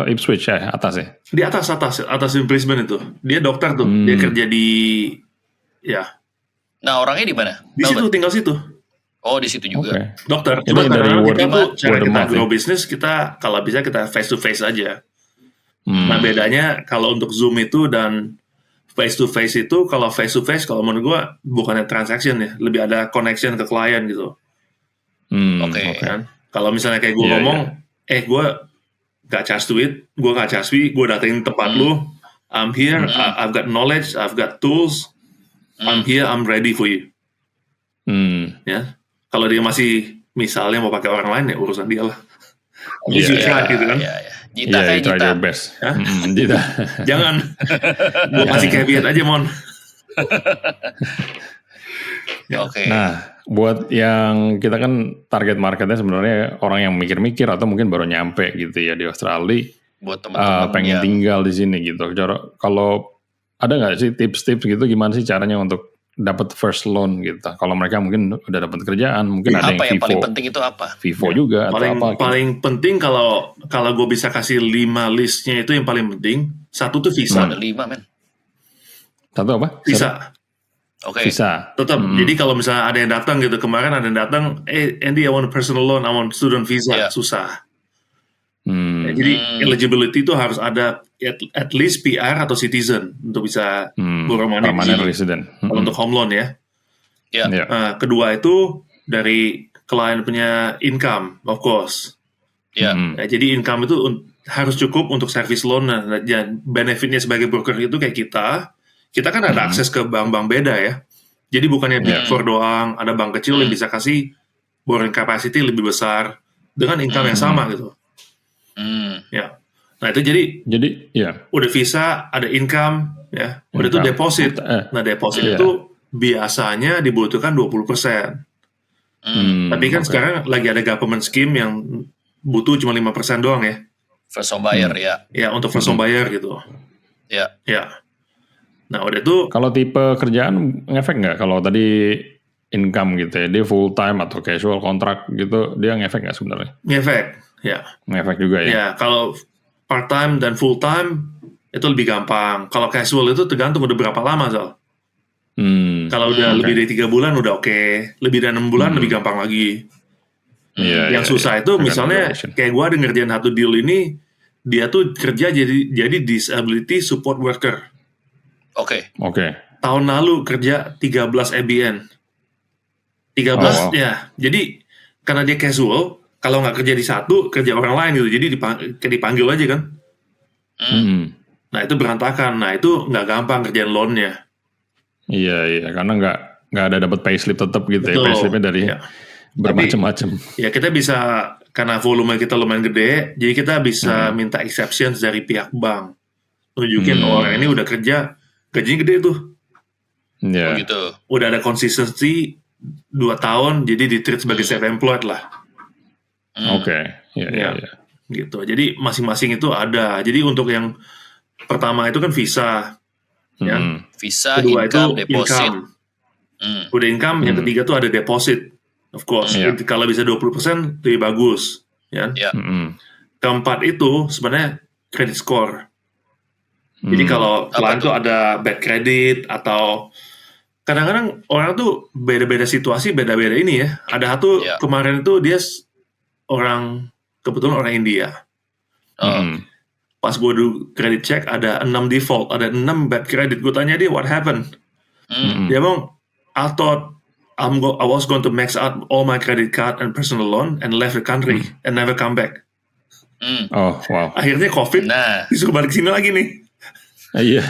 [SPEAKER 1] Ipswich ya, atas ya?
[SPEAKER 3] Di atas Brisbane itu. Dia dokter tuh, dia kerja di,
[SPEAKER 2] Nah orangnya di mana?
[SPEAKER 3] Di situ, tinggal situ.
[SPEAKER 2] Oh di situ juga.
[SPEAKER 3] Dokter. Cuma karena kita tuh cara kita grow bisnis, kita kalau bisa kita face to face aja. Nah bedanya kalau untuk Zoom itu dan face to face itu, kalau face to face kalau menurut gua bukannya transaction ya, lebih ada connection ke klien gitu. Kan? Kalau misalnya kayak gue ngomong, gue gak charge duit, gue gak charge fee, gue datengin tempat lu, I'm here, I've got knowledge, I've got tools, I'm here, I'm ready for you. Ya, kalau dia masih misalnya mau pakai orang lain ya urusan dia lah. Gitu kan?
[SPEAKER 2] Jita kayak Jita.
[SPEAKER 1] Jita.
[SPEAKER 3] Jangan, gue kasih caveat aja mon.
[SPEAKER 1] Nah, buat yang kita kan target marketnya sebenarnya orang yang mikir-mikir atau mungkin baru nyampe gitu ya di Australia,
[SPEAKER 2] buat teman-teman
[SPEAKER 1] pengen tinggal di sini gitu. Kalau ada nggak sih tips-tips gitu gimana sih caranya untuk dapat first loan gitu? Kalau mereka mungkin udah dapat kerjaan, mungkin ada yang
[SPEAKER 2] Vivo. Paling penting itu apa?
[SPEAKER 1] Vivo juga atau apa?
[SPEAKER 3] Paling penting kalau gue bisa kasih 5 listnya itu yang paling penting. Satu tuh visa.
[SPEAKER 2] Ada 5 men.
[SPEAKER 1] Satu apa?
[SPEAKER 3] Visa.
[SPEAKER 2] Oke.
[SPEAKER 1] Visa.
[SPEAKER 3] Tetap. Jadi kalau misalnya ada yang datang gitu, kemarin ada yang datang, Andy I want a personal loan, I want student visa, susah. Jadi eligibility itu harus ada at least PR atau citizen untuk bisa borrow money.
[SPEAKER 1] Permanent resident.
[SPEAKER 3] Kalau untuk home loan ya. Kedua itu dari klien punya income, of course. Jadi income itu harus cukup untuk service loan. Dan benefitnya sebagai broker itu kayak kita kan ada akses ke bank-bank beda ya. Jadi bukannya Big Four doang, ada bank kecil yang bisa kasih borrowing capacity lebih besar dengan income yang sama gitu. Nah itu jadi
[SPEAKER 1] ya.
[SPEAKER 3] udah visa, ada income, ya. Udah itu
[SPEAKER 1] Income.
[SPEAKER 3] deposit. Nah deposit itu biasanya dibutuhkan 20%. Tapi kan sekarang lagi ada government scheme yang butuh cuma 5% doang ya.
[SPEAKER 2] First home buyer ya.
[SPEAKER 3] Ya untuk first home buyer gitu.
[SPEAKER 2] Ya.
[SPEAKER 3] Ya. Nah udah itu.
[SPEAKER 1] Kalau tipe kerjaan ngefek nggak? Kalau tadi income gitu ya, dia full time atau casual kontrak gitu, dia ngefek nggak sebenarnya?
[SPEAKER 3] Ngefek, ya.
[SPEAKER 1] Ngefek juga ya.
[SPEAKER 3] Ya kalau part time dan full time itu lebih gampang. Kalau casual itu tergantung udah berapa lama Zal. Kalau udah lebih dari 3 bulan udah oke. Lebih dari 6 bulan lebih gampang lagi. Yang susah itu misalnya kayak gue ada ngerjain satu deal ini, dia tuh kerja jadi disability support worker.
[SPEAKER 2] Oke.
[SPEAKER 3] Tahun lalu kerja 13 ABN. 13 ya. Jadi karena dia casual, kalau nggak kerja di satu, kerja orang lain gitu. Jadi dipanggil aja kan. Nah itu berantakan. Nah itu nggak gampang kerjaan loan-nya.
[SPEAKER 1] Iya, karena nggak ada dapat payslip tetap gitu.
[SPEAKER 3] Betul.
[SPEAKER 1] Ya, payslipnya dari bermacam-macam.
[SPEAKER 3] Ya kita bisa, karena volume kita lumayan gede, jadi kita bisa minta exceptions dari pihak bank. Tunjukin orang ini udah kerja, gajinya gede tuh.
[SPEAKER 1] Iya.
[SPEAKER 2] Gitu.
[SPEAKER 3] Udah ada consistency 2 tahun, jadi di-treat sebagai self-employed lah.
[SPEAKER 1] Iya.
[SPEAKER 3] Gitu. Jadi masing-masing itu ada. Jadi untuk yang pertama itu kan visa. Ya.
[SPEAKER 2] Visa,
[SPEAKER 3] kedua
[SPEAKER 2] income,
[SPEAKER 3] itu
[SPEAKER 2] deposit.
[SPEAKER 3] Udah income, yang ketiga tuh ada deposit. Of course, kalau bisa 20% lebih bagus. Ya. Keempat itu sebenarnya credit score. Jadi kalau klien tuh ada bad credit atau kadang-kadang orang tuh beda-beda situasi, beda-beda ini ya. Ada satu kemarin itu dia kebetulan orang India. Pas gue do credit check ada 6 default, ada 6 bad credit. Gue tanya dia what happened. Dia bilang, I thought I was going to max out all my credit card and personal loan and left the country and never come back.
[SPEAKER 1] Oh wow.
[SPEAKER 3] Akhirnya COVID, disuruh balik sini lagi nih.
[SPEAKER 1] Iya.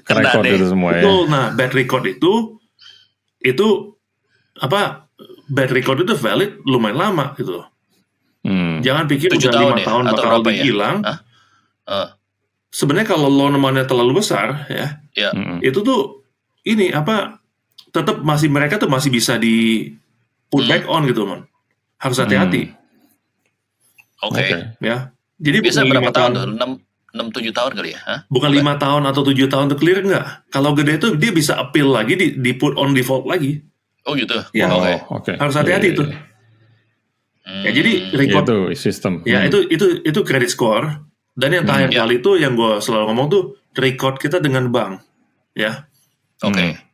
[SPEAKER 1] Record itu semua ya.
[SPEAKER 3] Betul. Nah, bad record itu apa? Bad record itu valid lumayan lama gitu. Jangan pikir udah 5 tahun bakal hilang. Sebenarnya kalau loan amount-nya terlalu besar ya, itu tuh ini apa? Tetap mereka tuh masih bisa di put back on gitu, man. Harus hati-hati. Ya. Jadi
[SPEAKER 2] biasa berapa tahun tuh? 6-7 tahun kali ya?
[SPEAKER 3] Bukan 5 tahun atau 7 tahun tuh clear enggak. Kalau gede itu dia bisa appeal lagi di put on default lagi.
[SPEAKER 2] Oh gitu.
[SPEAKER 3] Ya, harus hati-hati itu. Ya jadi record
[SPEAKER 1] itu sistem.
[SPEAKER 3] Ya itu credit score. Dan yang terakhir kali itu yang gue selalu ngomong tuh record kita dengan bank. Ya.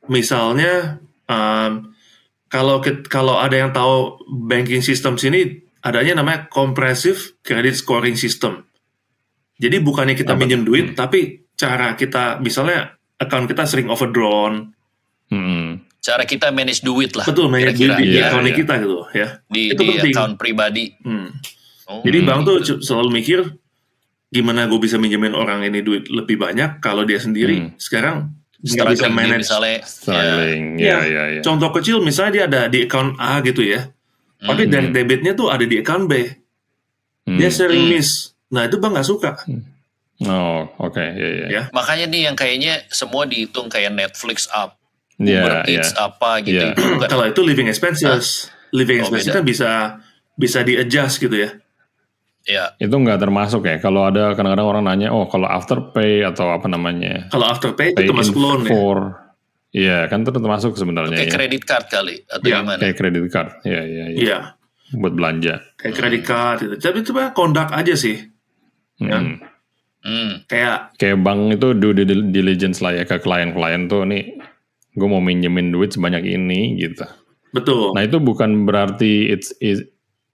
[SPEAKER 3] Misalnya kalau ada yang tahu banking system sini adanya namanya comprehensive credit scoring system. Jadi bukannya kita minjem duit, tapi cara kita misalnya account kita sering overdrawn.
[SPEAKER 2] Cara kita manage duit lah.
[SPEAKER 3] Betul, manage duit di account kita gitu ya.
[SPEAKER 2] Itu penting. Account pribadi.
[SPEAKER 3] Jadi bank tuh selalu mikir gimana gue bisa minjemin orang ini duit lebih banyak kalau dia sendiri sekarang nggak bisa manage. Contoh kecil misalnya dia ada di account A gitu ya, tapi dari debitnya tuh ada di account B. Dia sering miss. Nah itu bank nggak suka.
[SPEAKER 1] Ya.
[SPEAKER 2] Makanya nih yang kayaknya semua dihitung kayak Netflix up. Uber Eats apa gitu.
[SPEAKER 3] Kalau itu living expenses, kan bisa di-adjust gitu ya.
[SPEAKER 2] Ya.
[SPEAKER 1] Itu nggak termasuk ya. Kalau ada kadang-kadang orang nanya, kalau Afterpay atau apa namanya?
[SPEAKER 3] Kalau Afterpay itu masuk loan ya.
[SPEAKER 1] Iya, kan itu termasuk sebenarnya.
[SPEAKER 2] Kayak kredit card kali atau gimana?
[SPEAKER 1] Kayak kredit card, iya. Buat belanja.
[SPEAKER 3] Kayak kredit card itu. Tapi coba conduct aja sih. Kayak
[SPEAKER 1] bank itu due diligence lah ya ke klien-klien tuh nih. Gue mau minjemin duit sebanyak ini gitu.
[SPEAKER 3] Betul.
[SPEAKER 1] Nah itu bukan berarti is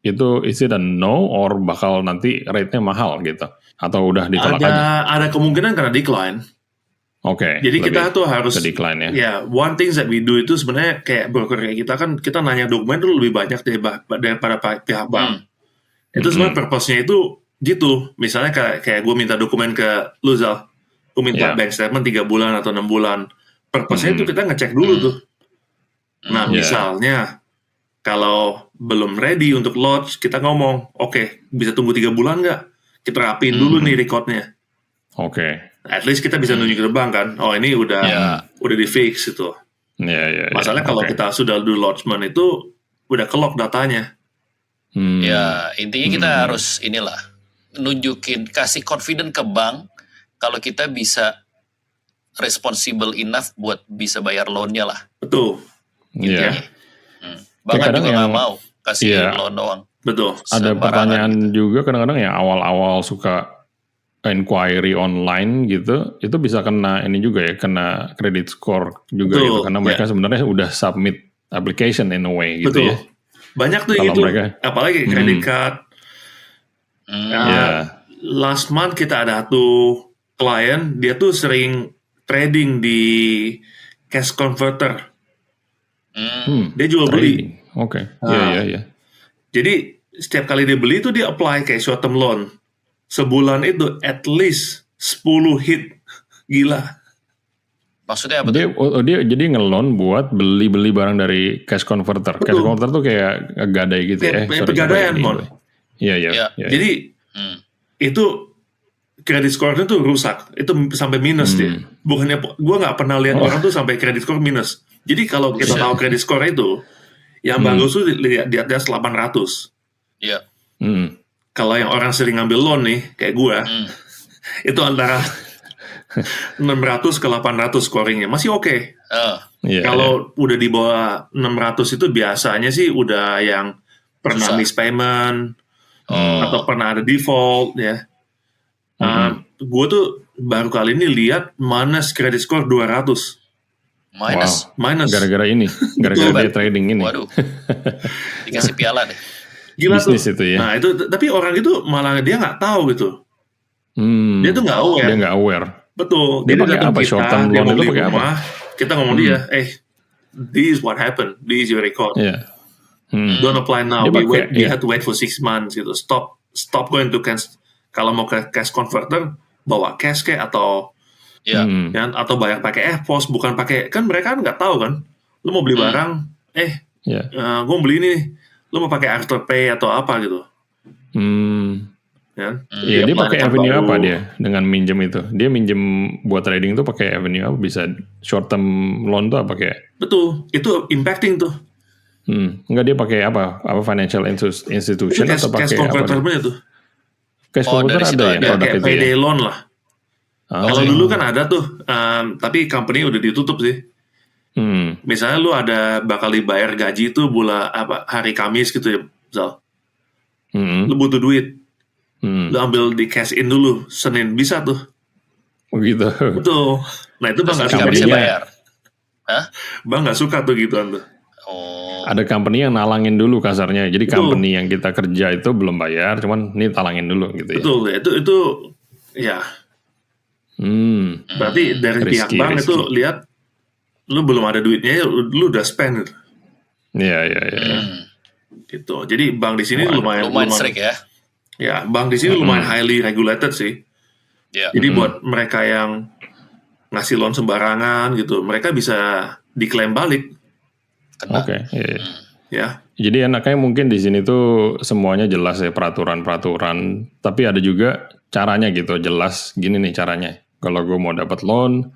[SPEAKER 1] it a no or bakal nanti rate-nya mahal gitu atau udah ditolak aja?
[SPEAKER 3] Ada kemungkinan karena decline. Jadi kita tuh harus
[SPEAKER 1] decline ya.
[SPEAKER 3] Ya, one thing that we do itu sebenarnya kayak broker kayak kita kan kita nanya dokumen tuh lebih banyak daripada pihak bank. Itu sebenarnya purpose-nya itu gitu. Misalnya kayak gue minta dokumen ke Luzal, gue minta bank statement 3 bulan atau 6 bulan. Purpose-nya itu kita ngecek dulu tuh. Nah, misalnya kalau belum ready untuk launch, kita ngomong, oke, bisa tunggu 3 bulan nggak? kita rapiin dulu nih recordnya.
[SPEAKER 1] Oke.
[SPEAKER 3] At least kita bisa nunjuk ke bank kan, oh ini udah di fix itu. Masalahnya kalau kita sudah do lodgement itu udah ke-lock datanya.
[SPEAKER 2] Ya, intinya kita harus nunjukin, kasih confident ke bank kalau kita bisa responsible enough buat bisa bayar loan-nya lah.
[SPEAKER 3] Betul.
[SPEAKER 1] Iya.
[SPEAKER 2] Bank kan juga nggak mau kasih loan doang.
[SPEAKER 3] Betul.
[SPEAKER 1] Ada pertanyaan juga kadang-kadang yang awal-awal suka inquiry online gitu, itu bisa kena ini juga ya, kena credit score juga gitu, karena mereka sebenarnya udah submit application in a way gitu. Betul. Ya.
[SPEAKER 3] Banyak tuh gitu, apalagi credit card. Last month kita ada satu klien, dia tuh sering trading di cash converter. Dia jual beli.
[SPEAKER 1] Oke. Iya.
[SPEAKER 3] Jadi setiap kali dia beli itu dia apply kayak short term loan. Sebulan itu at least 10 hit. Gila.
[SPEAKER 2] Maksudnya apa
[SPEAKER 1] tuh? Dia jadi ngelon buat beli barang dari cash converter. Betul. Cash converter tuh kayak gadai gitu ya.
[SPEAKER 3] Pegadaian, Mon.
[SPEAKER 1] Iya.
[SPEAKER 3] Jadi itu credit score-nya tuh rusak. Itu sampai minus dia. Bukannya, gue nggak pernah lihat orang tuh sampai credit score minus. Jadi kalau kita tahu credit score itu, yang bagus tuh di atas 800.
[SPEAKER 2] Iya.
[SPEAKER 3] Kalau yang orang sering ngambil loan nih, kayak gue, itu antara 600 ke 800 scoringnya. Masih oke. Kalau udah di bawah 600 itu biasanya sih udah yang pernah miss payment, atau pernah ada default, ya. Gue tuh baru kali ini lihat minus credit score 200.
[SPEAKER 2] Minus?
[SPEAKER 1] Gara-gara ini. Gara-gara dia trading ini.
[SPEAKER 2] Waduh. Dikasih piala deh.
[SPEAKER 3] Gila
[SPEAKER 1] bisnis
[SPEAKER 3] tuh.
[SPEAKER 1] Itu ya.
[SPEAKER 3] Nah itu, tapi orang itu malah dia nggak tahu gitu. Dia tuh nggak aware.
[SPEAKER 1] Dia nggak aware.
[SPEAKER 3] Betul.
[SPEAKER 1] Dia pakai apa? Short term loan itu pakai apa?
[SPEAKER 3] Kita ngomong dia, this is what happened. This is your record. Don't apply now. We had to wait for 6 months gitu. Stop going to cash. Kalau mau ke cash converter, bawa cash kayak atau atau bayar pakai EFTPOS, bukan pakai, kan mereka kan nggak tahu kan. Lu mau beli barang, gue mau beli ini nih. Lu mau pakai Afterpay atau apa gitu.
[SPEAKER 1] Dia pakai avenue apa dia dengan minjem itu? Dia minjem buat trading tuh pakai avenue apa? Bisa short term loan tuh apa kayak?
[SPEAKER 3] Betul, itu impacting tuh.
[SPEAKER 1] Enggak, dia pakai apa? Apa financial institution atau pakai
[SPEAKER 3] cash converter punya tuh.
[SPEAKER 1] Cash converter ada ya produk
[SPEAKER 3] itu. Kayak payday loan lah. Kalau dulu kan ada tuh, tapi company udah ditutup sih. Misalnya lu bakal dibayar gaji tuh hari Kamis gitu ya, Zal. Lu butuh duit. Lu ambil di cash in dulu, Senin bisa tuh.
[SPEAKER 1] Begitu.
[SPEAKER 3] Betul. Nah itu bang nggak
[SPEAKER 2] bisa bayar.
[SPEAKER 3] Bang nggak suka tuh gituan tuh.
[SPEAKER 1] Ada company yang nalangin dulu kasarnya. Jadi company yang kita kerja itu belum bayar, cuman ini talangin dulu gitu ya.
[SPEAKER 3] Betul. Itu ya. Berarti dari pihak bank itu lihat lu belum ada duitnya, lu udah spend.
[SPEAKER 1] Iya.
[SPEAKER 3] Gitu. Jadi bank di sini lumayan
[SPEAKER 2] strict ya.
[SPEAKER 3] Ya, bank di sini lumayan highly regulated sih. Jadi buat mereka yang ngasih loan sembarangan gitu, mereka bisa diklaim balik.
[SPEAKER 1] Oke.
[SPEAKER 3] Ya.
[SPEAKER 1] Jadi enaknya mungkin di sini tuh semuanya jelas ya, peraturan-peraturan, tapi ada juga caranya gitu, jelas gini nih caranya. Kalau gue mau dapat loan,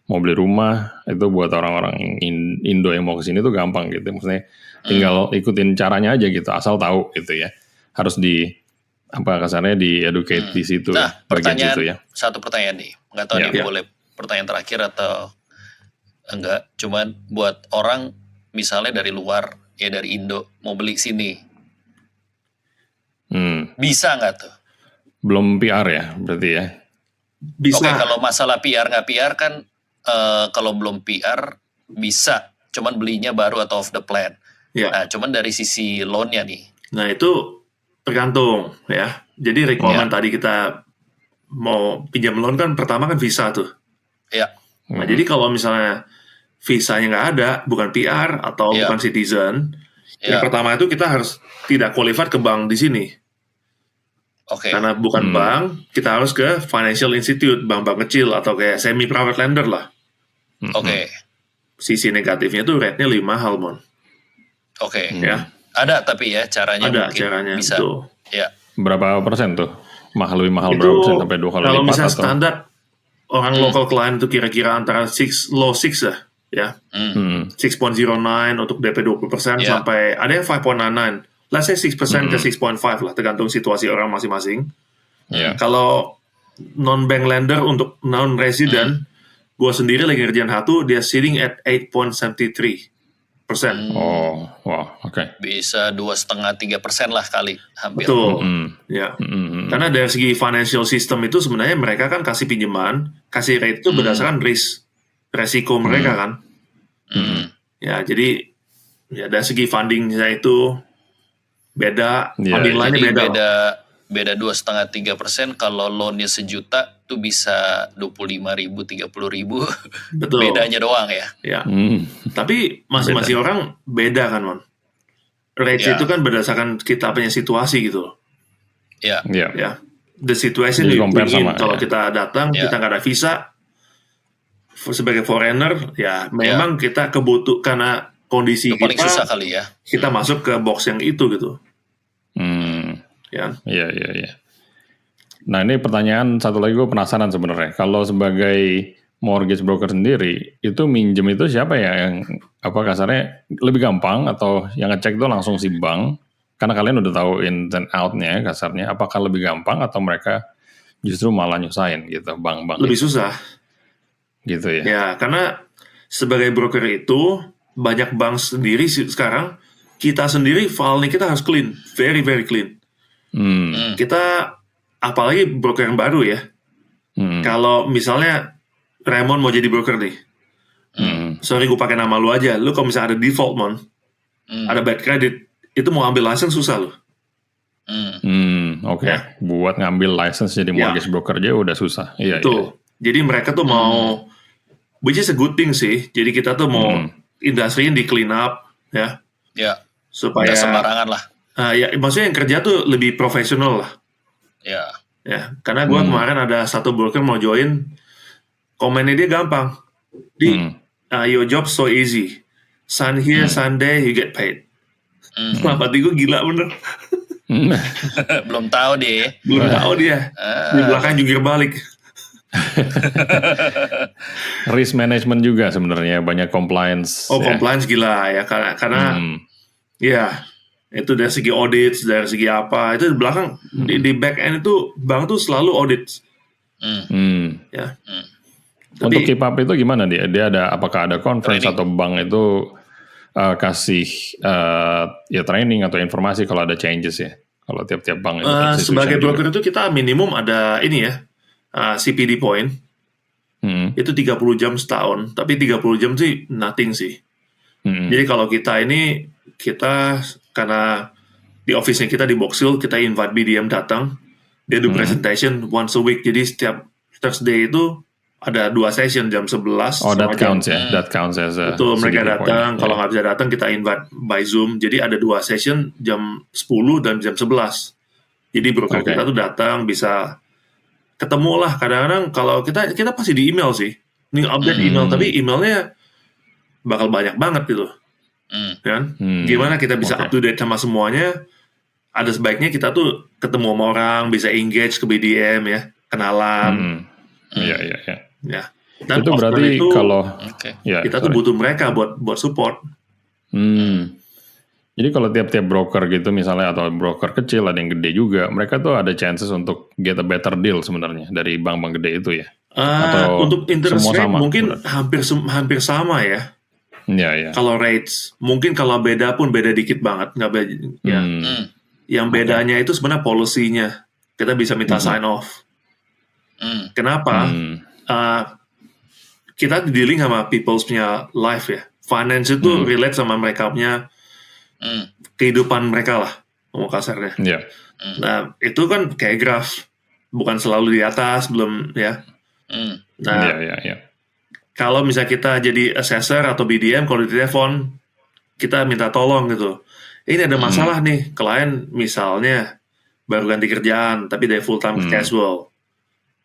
[SPEAKER 1] mau beli rumah, itu buat orang-orang Indo yang mau ke sini tuh gampang gitu. Maksudnya tinggal ikutin caranya aja gitu, asal tahu gitu ya. Harus kasarnya di-educate di situ.
[SPEAKER 2] Nah, satu pertanyaan nih. Nggak tahu nih boleh pertanyaan terakhir atau enggak. Cuman buat orang misalnya dari luar, ya dari Indo, mau beli sini. Bisa nggak tuh?
[SPEAKER 1] Belum PR ya, berarti ya?
[SPEAKER 3] Bisa.
[SPEAKER 2] Oke, kalau masalah PR nggak PR kan, kalau belum PR bisa. Cuman belinya baru atau off the plan. Nah, cuman dari sisi loan-nya nih.
[SPEAKER 3] Nah, itu tergantung ya. Jadi requirement tadi kita mau pinjam loan kan pertama kan visa tuh. Nah, jadi kalau misalnya visanya nggak ada, bukan PR atau bukan citizen, yang pertama itu kita harus tidak qualified ke bank di sini. Karena bukan bank, kita harus ke financial institute, bank-bank kecil atau kayak semi private lender lah. Sisi negatifnya tuh rate-nya lebih mahal, Mon.
[SPEAKER 2] Ya. Ada tapi ya caranya
[SPEAKER 3] ada
[SPEAKER 2] mungkin
[SPEAKER 3] caranya
[SPEAKER 2] bisa.
[SPEAKER 3] tuh.
[SPEAKER 1] Berapa persen tuh? lebih mahal
[SPEAKER 3] Itu
[SPEAKER 1] berapa persen sampai 2 kali
[SPEAKER 3] kalau
[SPEAKER 1] lipat
[SPEAKER 3] misalnya
[SPEAKER 1] atau?
[SPEAKER 3] standar orang local client itu kira-kira antara low 6 lah, ya. 6.09 untuk DP 20%
[SPEAKER 2] Ya.
[SPEAKER 3] sampai ada yang 5.99. Let's say 6% ke 6.5 lah, tergantung situasi orang masing-masing.
[SPEAKER 1] Ya.
[SPEAKER 3] Kalau non-bank lender untuk non-resident, gue sendiri lagi ngerjain satu, dia sitting at 8.73%.
[SPEAKER 1] Oh, wow, oke.
[SPEAKER 2] Bisa 2,5-3% lah kali, hampir.
[SPEAKER 3] Betul. Ya. Karena dari segi financial system itu sebenarnya mereka kan kasih pinjaman, kasih rate itu berdasarkan resiko mereka kan. Ya, jadi ya dari segi fundingnya itu beda,
[SPEAKER 1] Iya,
[SPEAKER 3] funding lainnya
[SPEAKER 2] Jadi
[SPEAKER 3] beda.
[SPEAKER 2] beda 2,5-3%. Kalau loannya sejuta tuh bisa 25.000, 30.000.
[SPEAKER 3] Betul.
[SPEAKER 2] Bedanya doang ya.
[SPEAKER 3] Ya. Tapi masing-masing orang beda kan, Mon. Rates
[SPEAKER 2] Ya.
[SPEAKER 3] itu kan berdasarkan kita punya situasi gitu loh.
[SPEAKER 2] Ya.
[SPEAKER 1] Iya.
[SPEAKER 3] Ya. The situation
[SPEAKER 1] Jadi
[SPEAKER 3] you
[SPEAKER 1] compare
[SPEAKER 3] bring in.
[SPEAKER 1] sama,
[SPEAKER 3] Kalau
[SPEAKER 1] ya.
[SPEAKER 3] kita datang,
[SPEAKER 2] Ya.
[SPEAKER 3] kita nggak ada visa, sebagai foreigner, ya memang kita kebutuh karena kondisi
[SPEAKER 2] Itu paling susah
[SPEAKER 3] kita,
[SPEAKER 2] kali ya.
[SPEAKER 3] kita masuk ke box yang itu gitu. Ya.
[SPEAKER 1] Iya. Nah, ini pertanyaan satu lagi gue penasaran sebenarnya. Kalau sebagai mortgage broker sendiri, itu minjem itu siapa ya yang apa kasarnya lebih gampang atau yang ngecek itu langsung si bank? Karena kalian udah tahu in and out-nya kasarnya. Apakah lebih gampang atau mereka justru malah nyusahin gitu, bank-bank
[SPEAKER 3] Lebih
[SPEAKER 1] itu,
[SPEAKER 3] susah.
[SPEAKER 1] gitu ya?
[SPEAKER 3] Ya, karena sebagai broker itu, banyak bank sendiri sekarang, kita sendiri file-nya kita harus clean. Very, very clean. Kita, apalagi broker yang baru ya. Kalau misalnya Raymond mau jadi broker nih, sorry gue pakai nama lu aja. Lu kalau misalnya ada default, Mon, ada bad credit, itu mau ambil license susah loh.
[SPEAKER 1] Oke.
[SPEAKER 3] Ya.
[SPEAKER 1] Buat ngambil license jadi mortgage broker aja udah susah. Iya.
[SPEAKER 3] Tuh. Jadi mereka tuh mau, which is a good thing sih. Jadi kita tuh mau industri di clean up, ya,
[SPEAKER 2] Ya.
[SPEAKER 3] supaya
[SPEAKER 2] Nggak sembarangan lah.
[SPEAKER 3] ya maksudnya yang kerja tuh lebih profesional lah.
[SPEAKER 2] Ya.
[SPEAKER 3] Ya, karena gue kemarin ada satu broker mau join, komennya dia gampang. Your job so easy. Sign here, Sunday, you get paid. Kenapa gue gila bener.
[SPEAKER 2] Belum tahu deh.
[SPEAKER 3] Belum tahu dia. Di belakang jungkir balik.
[SPEAKER 1] Risk management juga sebenarnya banyak compliance.
[SPEAKER 3] Oh,
[SPEAKER 1] ya.
[SPEAKER 3] compliance gila ya. Karena ya, itu dari segi audit, dari segi apa. Itu di belakang, di back end itu, bank tuh selalu audit. Ya.
[SPEAKER 1] Untuk keep up itu gimana dia? Dia ada apakah ada conference
[SPEAKER 2] Training.
[SPEAKER 1] atau bank itu kasih ya training atau informasi kalau ada changes ya? Kalau tiap-tiap bank itu
[SPEAKER 3] Sebagai
[SPEAKER 1] juga.
[SPEAKER 3] broker itu kita minimum ada ini ya, CPD point. Itu 30 jam setahun. Tapi 30 jam sih nothing sih. Jadi kalau kita ini, kita karena di office-nya kita di Box Hill, kita invite BDM datang. Dia do presentation once a week. Jadi setiap Thursday itu ada 2 session jam 11.
[SPEAKER 1] Oh, that
[SPEAKER 3] sama jam-
[SPEAKER 1] counts ya? That counts as a
[SPEAKER 3] Betul, mereka
[SPEAKER 1] CPD point.
[SPEAKER 3] datang. Kalau
[SPEAKER 1] Ya.
[SPEAKER 3] nggak bisa datang, kita invite by Zoom. Jadi ada 2 session jam 10 dan jam 11. Jadi broker
[SPEAKER 1] Oke.
[SPEAKER 3] kita tuh datang, bisa ketemu lah. Kadang-kadang kalau kita pasti di email sih. Ini update email, tapi emailnya bakal banyak banget gitu. Kan? Gimana kita bisa
[SPEAKER 1] Oke.
[SPEAKER 3] up to date sama semuanya? Ada sebaiknya kita tuh ketemu sama orang, bisa engage ke BDM ya, kenalan.
[SPEAKER 1] Iya.
[SPEAKER 3] Ya. Dan
[SPEAKER 1] Itu
[SPEAKER 3] often
[SPEAKER 1] berarti
[SPEAKER 3] itu,
[SPEAKER 1] kalau
[SPEAKER 2] Oke.
[SPEAKER 1] ya,
[SPEAKER 3] kita tuh
[SPEAKER 1] sorry.
[SPEAKER 3] butuh mereka buat support.
[SPEAKER 1] Jadi kalau tiap-tiap broker gitu misalnya atau broker kecil ada yang gede juga, mereka tuh ada chances untuk get a better deal sebenarnya dari bank-bank gede itu ya. Atau
[SPEAKER 3] Untuk interest
[SPEAKER 1] semua
[SPEAKER 3] rate
[SPEAKER 1] sama,
[SPEAKER 3] mungkin
[SPEAKER 1] berarti?
[SPEAKER 3] hampir sama ya.
[SPEAKER 1] Iya.
[SPEAKER 3] Kalau rates mungkin kalau beda pun beda dikit banget, nggak beda. Ya. Yang bedanya itu sebenarnya policy-nya. Kita bisa minta sign off. Kenapa? Kita dealing sama people's punya life ya. Finance itu relate sama mereka punya kehidupan mereka lah, ngomong kasarnya.
[SPEAKER 1] Iya.
[SPEAKER 3] Nah, itu kan kayak graf, bukan selalu di atas, belum ya. Nah,
[SPEAKER 1] Iya.
[SPEAKER 3] kalau misalnya kita jadi assessor atau BDM, kalau di telepon, kita minta tolong gitu. Ini ada masalah nih, klien misalnya baru ganti kerjaan, tapi dari full time casual.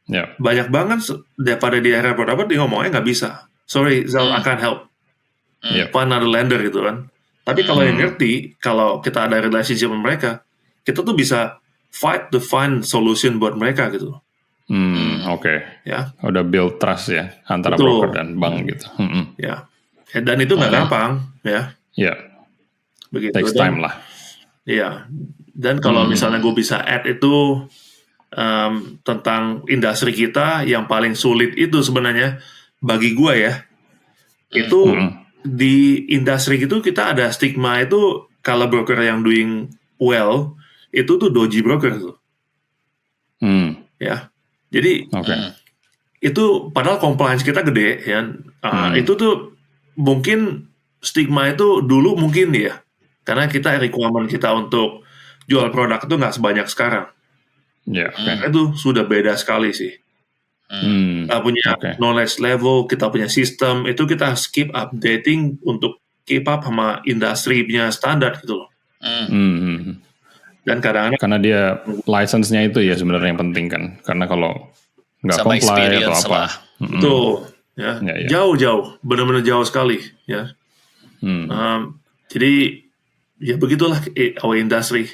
[SPEAKER 1] Iya.
[SPEAKER 3] Banyak banget daripada di area product, dia ngomongnya nggak bisa. Sorry, Zal, I can't help.
[SPEAKER 1] Iya.
[SPEAKER 3] Find another lender gitu kan. Tapi kalau yang ngerti, kalau kita ada relationship sama mereka, kita tuh bisa fight to find solution buat mereka gitu.
[SPEAKER 1] Oke.
[SPEAKER 3] Ya.
[SPEAKER 1] Udah build trust ya antara
[SPEAKER 3] Betul.
[SPEAKER 1] broker dan bank gitu.
[SPEAKER 3] Ya. Dan itu nggak gampang, ya.
[SPEAKER 1] Ya.
[SPEAKER 3] Begitu.
[SPEAKER 1] Takes time lah.
[SPEAKER 3] Iya. Dan kalau misalnya gue bisa add itu tentang industri kita, yang paling sulit itu sebenarnya bagi gue ya, itu di industri itu kita ada stigma itu kalau broker yang doing well itu tuh dodgy broker tuh. Ya. Jadi itu padahal compliance kita gede ya. Itu tuh mungkin stigma itu dulu mungkin ya. Karena kita requirement kita untuk jual produk itu nggak sebanyak sekarang. Itu sudah beda sekali sih. Kita punya knowledge level, kita punya sistem, itu kita keep updating untuk keep up sama industri punya standar gitu loh. Dan kadang-kadang
[SPEAKER 1] karena dia license-nya itu ya sebenarnya yang penting kan. Karena kalau nggak comply atau apa.
[SPEAKER 3] Betul. Ya. Jauh-jauh, benar-benar jauh sekali. Ya. Jadi ya begitulah our industry.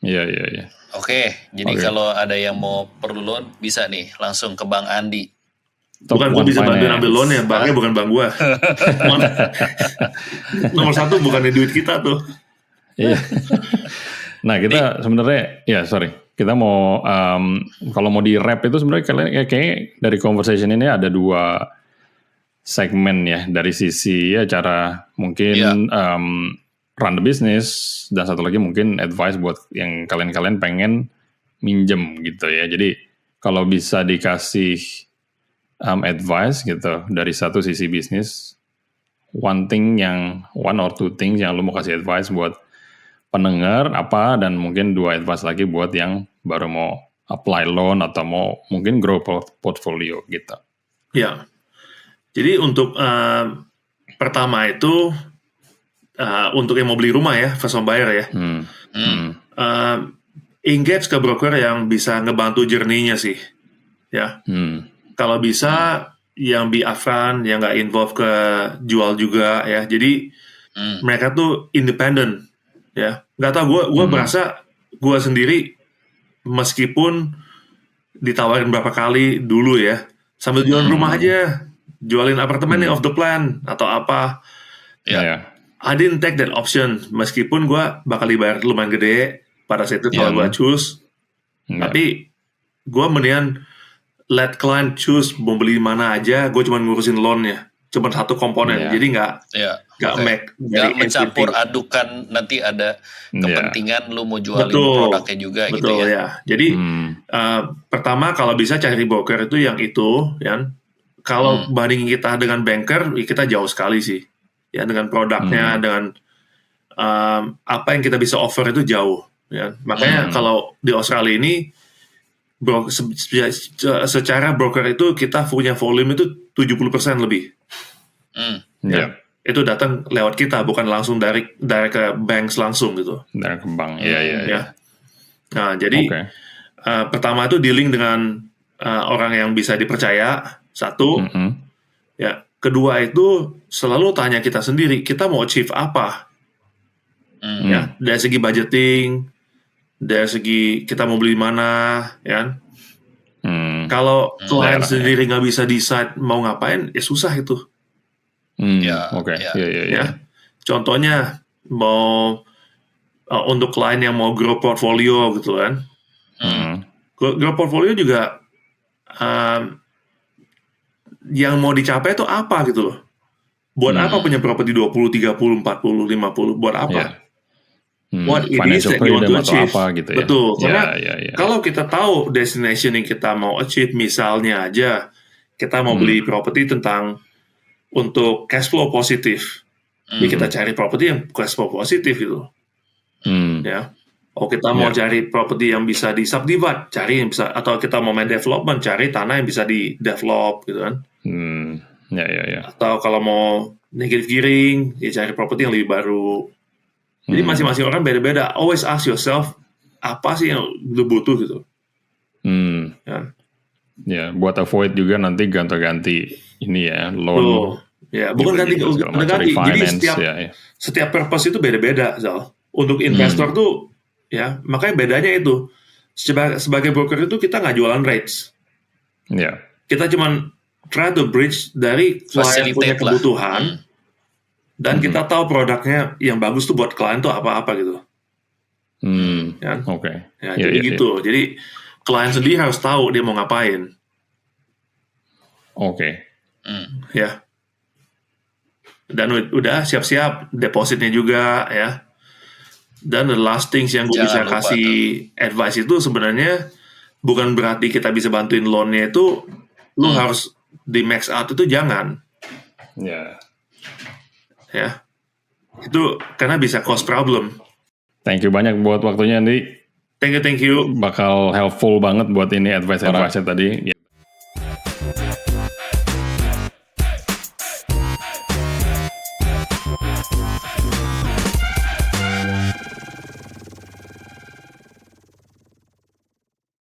[SPEAKER 1] Iya.
[SPEAKER 2] Oke, jadi kalau ada yang mau perlu loan bisa nih langsung ke Bang Andi.
[SPEAKER 3] Bukan gue bisa bantuin ambil loan ya, banknya bukan bank gue. Nomor satu bukannya duit kita tuh.
[SPEAKER 1] Iya. Nah kita sebenarnya kita mau kalau mau di wrap itu sebenarnya kayak dari conversation ini ada 2 segmen ya, dari sisi ya cara mungkin run the business, dan satu lagi mungkin advice buat yang kalian pengen minjem gitu ya. Jadi kalau bisa dikasih advice gitu dari satu sisi bisnis, one or two things yang lu mau kasih advice buat pendengar apa, dan mungkin 2 advice lagi buat yang baru mau apply loan atau mau mungkin grow portfolio gitu.
[SPEAKER 3] Ya. Jadi untuk pertama itu untuk yang mau beli rumah ya, first home buyer ya, engage ke broker yang bisa ngebantu journey-nya sih, ya. Kalau bisa yang be upfront, yang nggak involve ke jual juga ya. Jadi mereka tuh independent, ya. Nggak tahu, gue merasa gue sendiri meskipun ditawarin berapa kali dulu ya, sambil jualan rumah aja, jualin apartemen off the plan atau apa, ya. I didn't take that option, meskipun gue bakal dibayar lumayan gede pada saat itu kalau gue choose. Tapi gue mendingan let client choose mau beli mana aja, gue cuma ngurusin loan-nya, cuma satu komponen, jadi nggak
[SPEAKER 2] mencampur adukan nanti ada kepentingan lu mau jualin produknya juga gitu ya.
[SPEAKER 3] Ya. Jadi pertama kalau bisa cari broker itu yang itu, ya. Kalau bandingin kita dengan banker, kita jauh sekali sih. Ya, dengan produknya, dengan apa yang kita bisa offer itu jauh. Ya. Makanya kalau di Australia ini, secara broker itu kita punya volume itu 70% lebih. Ya. Itu datang lewat kita, bukan langsung dari ke banks langsung gitu.
[SPEAKER 1] Dari ke bank, iya.
[SPEAKER 3] Nah, jadi pertama itu dealing dengan orang yang bisa dipercaya, satu. Ya. Kedua itu selalu tanya kita sendiri, kita mau achieve apa? Ya, dari segi budgeting, dari segi kita mau beli mana, ya. Kalau klien sendiri nggak bisa decide mau ngapain, ya susah itu.
[SPEAKER 1] Ya.
[SPEAKER 3] Contohnya mau untuk klien yang mau grow portfolio gitu kan. Grow portfolio juga yang mau dicapai itu apa gitu loh. Buat apa punya properti 20, 30, 40, 50, buat apa? What it is that you want to achieve.
[SPEAKER 1] Apa, gitu ya.
[SPEAKER 3] Betul, karena kalau kita tahu destination yang kita mau achieve, misalnya aja kita mau beli properti untuk cash flow positif. Ya kita cari properti yang cash flow positif gitu. Ya. Oh kita mau cari properti yang bisa di subdivide, cari yang bisa, atau kita mau main development, cari tanah yang bisa di develop gitu kan. Atau kalau mau negative gearing, ya cari properti yang lebih baru. Jadi masing-masing orang beda-beda. Always ask yourself, apa sih yang lu butuh gitu.
[SPEAKER 1] Ya, buat avoid juga nanti ganti-ganti ini ya, loan.
[SPEAKER 3] Ya, bukan ganti. Jadi setiap purpose itu beda-beda, Zal. Untuk investor tuh, ya makanya bedanya itu. sebagai broker itu kita nggak jualan rates.
[SPEAKER 1] Ya.
[SPEAKER 3] Kita cuman try to bridge dari klien punya kebutuhan, dan kita tahu produknya yang bagus tuh buat klien tuh apa-apa gitu. Ya?
[SPEAKER 1] Oke.
[SPEAKER 3] Ya, jadi gitu. Jadi klien sendiri harus tahu dia mau ngapain.
[SPEAKER 1] Oke.
[SPEAKER 3] Ya. Dan udah siap-siap depositnya juga ya. Dan the last things yang gue bisa kasih advice itu sebenarnya bukan berarti kita bisa bantuin loan-nya itu lu harus di max out, itu jangan.
[SPEAKER 1] Ya.
[SPEAKER 3] Ya. Itu karena bisa cause problem.
[SPEAKER 1] Thank you banyak buat waktunya, Andi.
[SPEAKER 3] Thank you.
[SPEAKER 1] Bakal helpful banget buat ini advice-nya tadi.